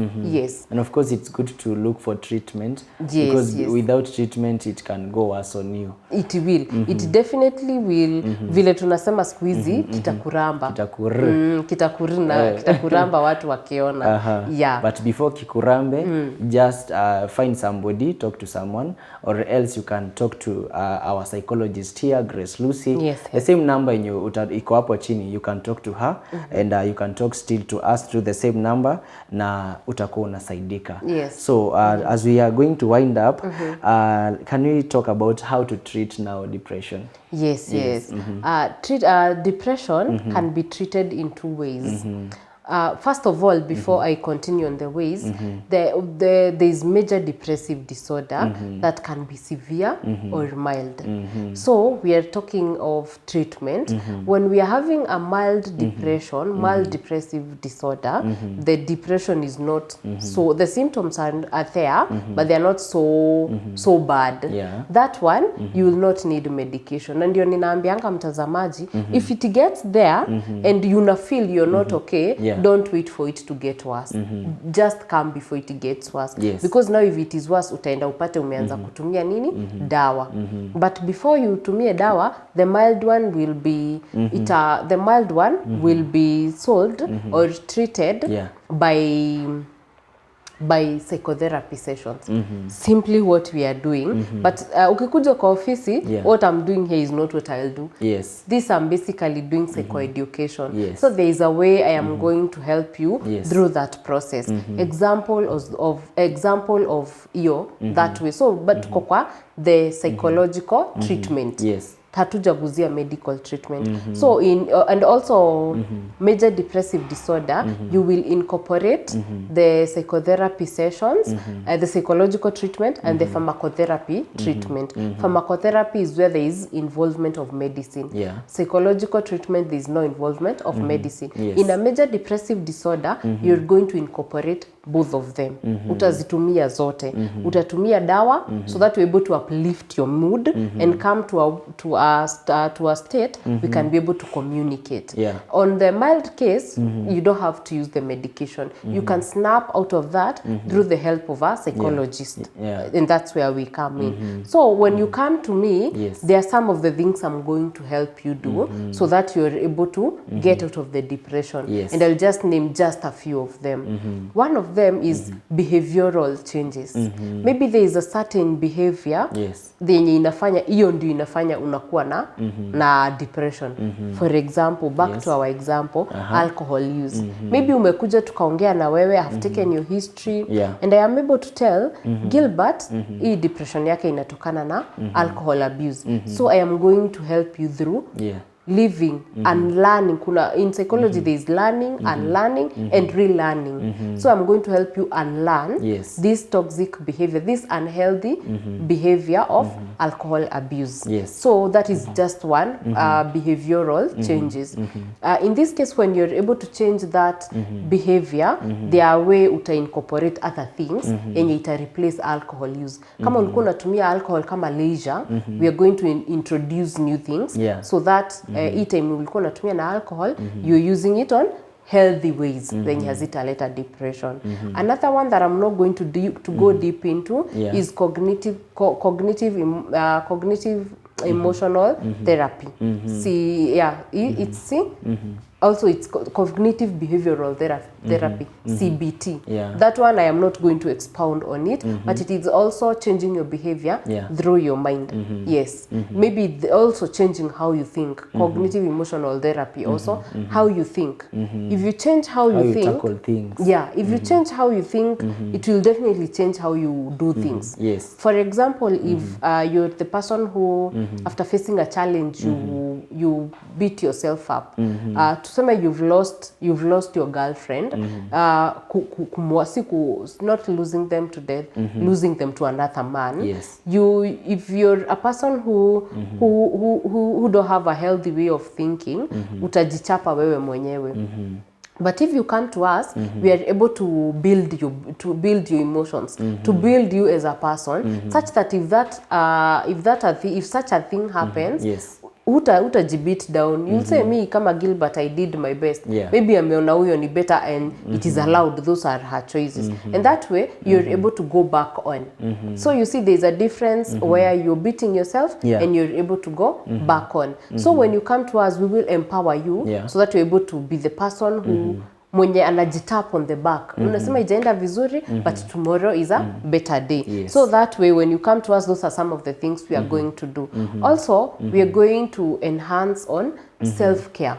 And of course it's good to look for treatment, because without treatment it can go worse on you. It will. It definitely will. Vile tunasema siku hizi kitakuramba. Kitakuramba watu wakiona. But before kikurambe, just find somebody, talk to someone, or else you can talk to our psychologist here, Grace Lucy. The same number iko hapo chini, you can talk to her, and you can talk still to us through the same number, na utakuwa unasaidika. So as we are going to wind up, can we talk about how to treat now depression? Depression can be treated in two ways. first of all, before I continue on the ways, there is major depressive disorder that can be severe or mild. So we are talking of treatment. When we are having a mild depression, mild depressive disorder, the depression is not so, the symptoms are there, but they are not so bad. Yeah. That one, you will not need medication. And ndio ninaambianga mtazamaji, if it gets there and you feel you're not okay, don't wait for it to get worse. Just come before it gets worse. Yes. Because now if it is worse, utaenda upate umeanza kutumia nini? Dawa. But before you tumie dawa, the mild one will be the mild one will be solved or treated by psychotherapy sessions. Simply what we are doing. But ukikuja kwa ofisi, what I'm doing here is not what I'll do. Yes. This I'm basically doing psychoeducation. Yes. So there is a way I am going to help you through that process. Example of iyo that way. So but kwa the psychological treatment. Yes. Hatujaguzia medical treatment. So and also major depressive disorder, you will incorporate the psychotherapy sessions, the psychological treatment, and the pharmacotherapy treatment. Pharmacotherapy is where there is involvement of medicine. Psychological treatment, there is no involvement of medicine. Yes. In a major depressive disorder, you're going to incorporate both of them. Utazitumia zote. Utatumia dawa so that you're able to uplift your mood and come to a state we can be able to communicate. On the mild case, you don't have to use the medication. You can snap out of that through the help of a psychologist. And that's where we come in. So when you come to me, there are some of the things I'm going to help you do so that you're able to get out of the depression. And I'll just name just a few of them. One of them is behavioral changes. Maybe there is a certain behavior yenye inafanya, hiyo ndio inafanya unakuwa na depression. For example, back to our example, alcohol use. Maybe umekuja tukaongea na wewe, I have taken your history and I am able to tell Gilbert, hii depression yake inatokana na alcohol abuse. So I am going to help you through living and learning. In psychology there is learning, unlearning and relearning. So I'm going to help you unlearn this toxic behavior, this unhealthy behavior of alcohol abuse. So that is just one behavioral changes. In this case, when you're able to change that behavior, there are way uta incorporate other things and ita replace alcohol use. Kama ulikuwa unatumia alcohol kama leisure, we are going to introduce new things so that each time ulikuwa unatumia na alcohol, you're using it on healthy ways, then hazitaleta depression. Another one that I'm not going to go deep into is cognitive emotional therapy. Also it's cognitive behavioral therapy, CBT. That one I am not going to expound on it, but it is also changing your behavior through your mind. Maybe also changing how you think. Cognitive emotional therapy also how you think. If you change how you think, tackle things. If you change how you think, it will definitely change how you do things. For example, if you're the person who after facing a challenge you beat yourself up. Tuseme you've lost your girlfriend, not losing them to death, losing them to another man. If you're a person who don't have a healthy way of thinking, utajichapa wewe mwenyewe. But if you come to us, we are able to build your emotions, to build you as a person, such that if such a thing happens, utajibit down. You'll say, me kama Gilbert, I did my best. Maybe ameona huyo ni better and it is allowed. Those are her choices. And that way, you're able to go back on. So you see, there's a difference where you're beating yourself and you're able to go back on. So when you come to us, we will empower you so that you're able to be the person who mwenye anajitap on the back. Unasema ijaenda vizuri, but tomorrow is a better day. So that way, when you come to us, those are some of the things we are going to do. Also, we are going to enhance on self care.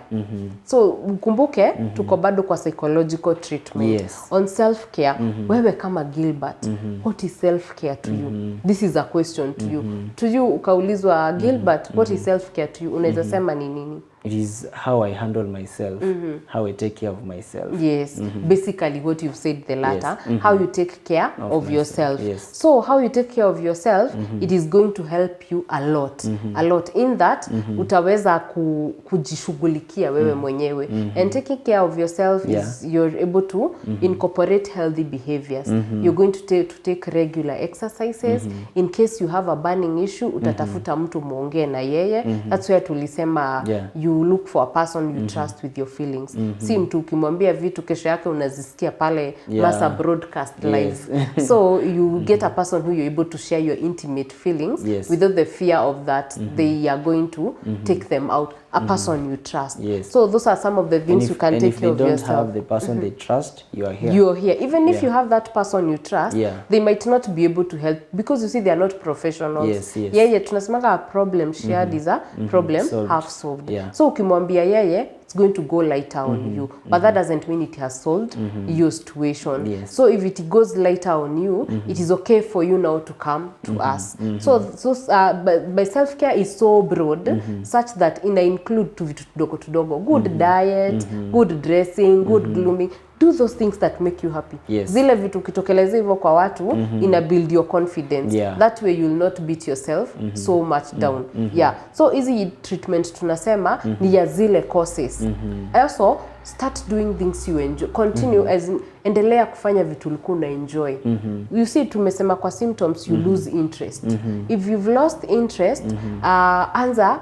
So ukumbuke tuko bado kwa psychological treatment. Yes. On self care, wewe kama Gilbert, what is self care to you? This is a question to you. To you ukaulizwa Gilbert, what is self care to you? Unaweza sema ni nini? It is how I handle myself, how I take care of myself. Yes, basically what you've said the latter, how you take care of yourself. Yes. So how you take care of yourself, it is going to help you a lot. A lot in that utaweza kujishughulikia wewe mwenyewe. And taking care of yourself is you're able to incorporate healthy behaviors. You're going to take regular exercises. In case you have a burning issue, utatafuta mtu muongee na yeye. That's where tulisema you look for a person you trust with your feelings. Si mtu ukimwambia vitu kesho yake unazisikia pale masa broadcast live. So you get a person who you're able to share your intimate feelings without the fear of that they are going to take them out. A person you trust. So those are some of the things you can take care of yourself. And if they don't have the person they trust, you are here. You're here. Even if you have that person you trust, they might not be able to help because you see they are not professionals. Yeye tunasemanga a problem shared is a problem half solved. So ukimwambia yeye, it's going to go lighter on you. But that doesn't mean it has solved your situation. So if it goes lighter on you, it is okay for you now to come to us. So by self-care is so broad, such that include tu vitu tudogo. Good diet, good dressing, good grooming. Do those things that make you happy. Zile vitu kitokeleza hivyo kwa watu, ina build your confidence. That way you'll not beat yourself so much down. So easy treatment tunasema ni ya zile causes. Also, start doing things you enjoy. Continue as in, endelea kufanya vitu ulikuwa una enjoy. You see tumesema kwa symptoms you lose interest. If you've lost interest, anza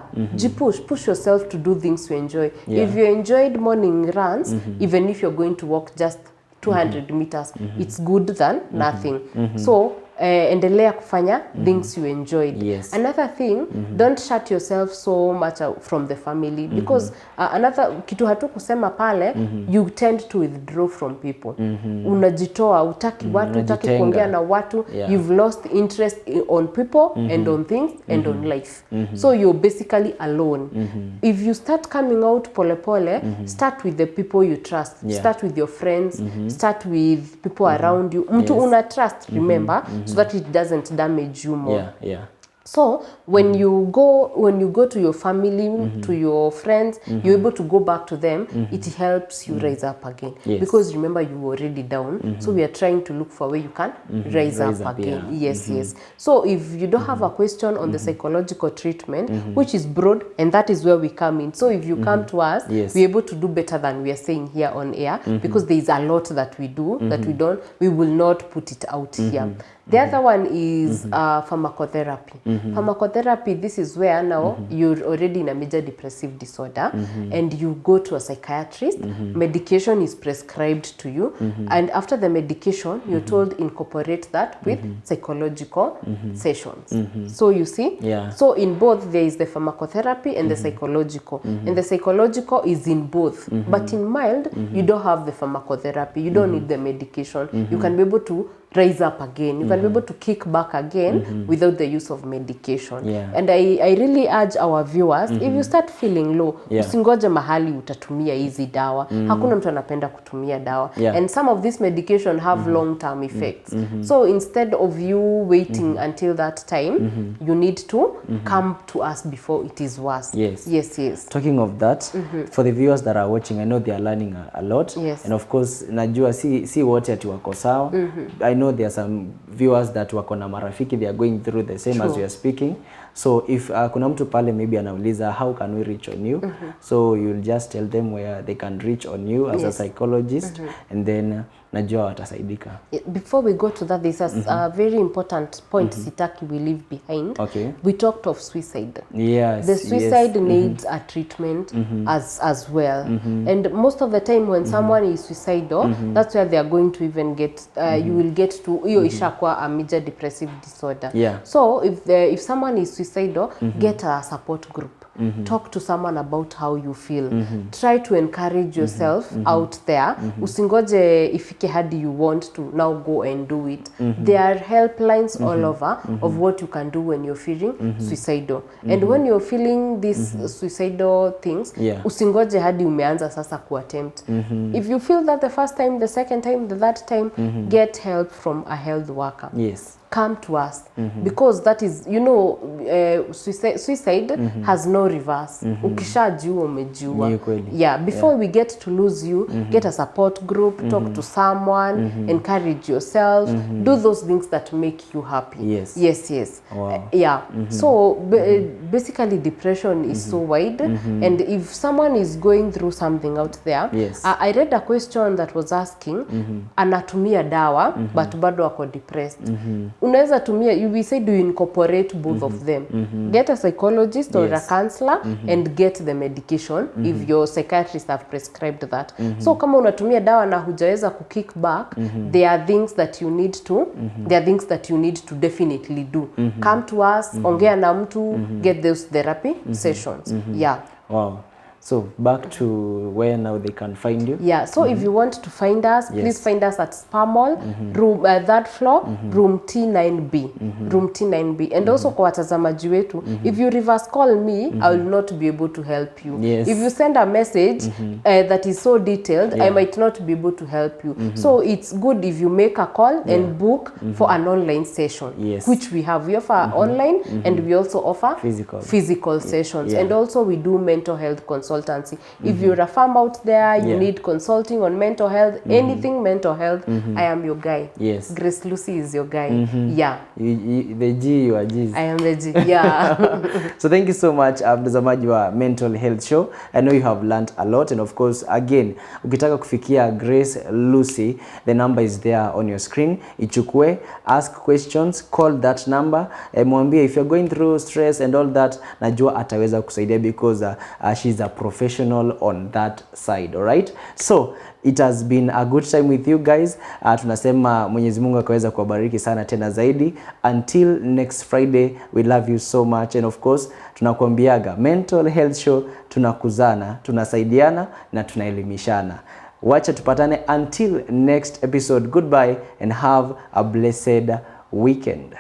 push yourself to do things you enjoy. If you enjoyed morning runs, even if you're going to walk just 200 meters, it's good than nothing. So endelea kufanya things you enjoyed. Another thing, don't shut yourself so much out from the family because another kitu hatu kusema pale, you tend to withdraw from people. Unajitoa, utaki watu, utaki kuongea na watu, you've lost interest on people and on things and on life. So you're basically alone. If you start coming out pole, start with the people you trust. Start with your friends, start with people around you. Mtu una trust, remember, so that it doesn't damage you more. So when you go to your family, to your friends, you're able to go back to them. It helps you rise up again. Because remember you were already down. So we are trying to look for where you can rise up again. Yes. So if you don't have a question on the psychological treatment, which is broad, and that is where we come in. So if you come to us, we're able to do better than we are saying here on air, because there is a lot that we do that we will not put it out here. The other one is pharmacotherapy. Pharmacotherapy, this is where now you're already in a major depressive disorder and you go to a psychiatrist, medication is prescribed to you, and after the medication, you're told incorporate that with psychological sessions. So you see? So in both, there is the pharmacotherapy and the psychological. And the psychological is in both. But in mild, you don't have the pharmacotherapy. You don't need the medication. You can be able to rise up again. You can be able to kick back again without the use of medication. And I really urge our viewers, if you start feeling low, usingoje mahali utatumia hizi dawa. Hakuna mtu anapenda kutumia dawa. And some of this medication have long-term effects. So instead of you waiting until that time, you need to come to us before it is worse. Yes. Talking of that, for the viewers that are watching, I know they are learning a lot. And of course, najua si wote ati wako sawa. I know there are some viewers that wako na marafiki, they are going through the same as we are speaking. So if kuna mtu pale maybe anauliza how can we reach on you, so you'll just tell them where they can reach on you as a psychologist, and then najua watasaidika. Before we go to that, there's a very important point sitaki we leave behind. We talked of suicide. The suicide needs a treatment as well. And most of the time when someone is suicidal, that's where they are going to even get, you will get to, iyo ishakwa a major depressive disorder. So if someone is suicidal, suicidal, get a support group. Talk to someone about how you feel. Try to encourage yourself out there. Usingoje ifike hadi you want to now go and do it. There are helplines all over of what you can do when you're feeling suicidal. And when you're feeling these suicidal things, usingoje hadi umeanza sasa kuattempt. If you feel that the first time, the second time, the third time, get help from a health worker. Yes. Come to us because that is, you know, suicide has no reverse. Ukishajua umejua. Yeah, before we get to lose you, get a support group, talk to someone, encourage yourself, do those things that make you happy. Yes. Wow. Yeah. So basically depression is so wide, and if someone is going through something out there, I read a question that was asking, anatumia dawa but bado ako depressed. Unaweza tumia, we say, do you incorporate both of them? Get a psychologist or a counselor and get the medication if your psychiatrist have prescribed that. So kama unatumia dawa na hujaweza kukick back, there are things that you need to definitely do. Come to us, ongea na mtu, get those therapy sessions. Yeah. Wow. So back to where now they can find you. Yeah, so if you want to find us, please find us at Spa Mall, room third floor, room T9B. Room T9B. And also kwa watazamaji wetu, if you reverse call me, I will not be able to help you. If you send a message that is so detailed, I might not be able to help you. So it's good if you make a call and book for an online session, which we have. We offer online and we also offer physical sessions. And also we do mental health consultancy. If you're a farm out there, you need consulting on mental health, anything mental health, I am your guy. Grace Lucy is your guy. Yeah. The G, you are G's. I am the G, yeah. So thank you so much, mtazamaji wa Mental Health Show. I know you have learned a lot, and of course, again, ukitaka kufikia Grace Lucy, the number is there on your screen. Ichukue, ask questions, call that number. Mwambie if you're going through stress and all that, najua ataweza kusaidia because she's a professional on that side. All right, so it has been a good time with you guys. Tunasema Mwenyezi Mungu akaweza kuwabariki sana tena zaidi. Until next Friday, we love you so much, and of course tunakuambiaga Mental Health Show, tunakuzana, tunasaidiana na tunaelimishana. Wacha tupatane until next episode. Goodbye and have a blessed weekend.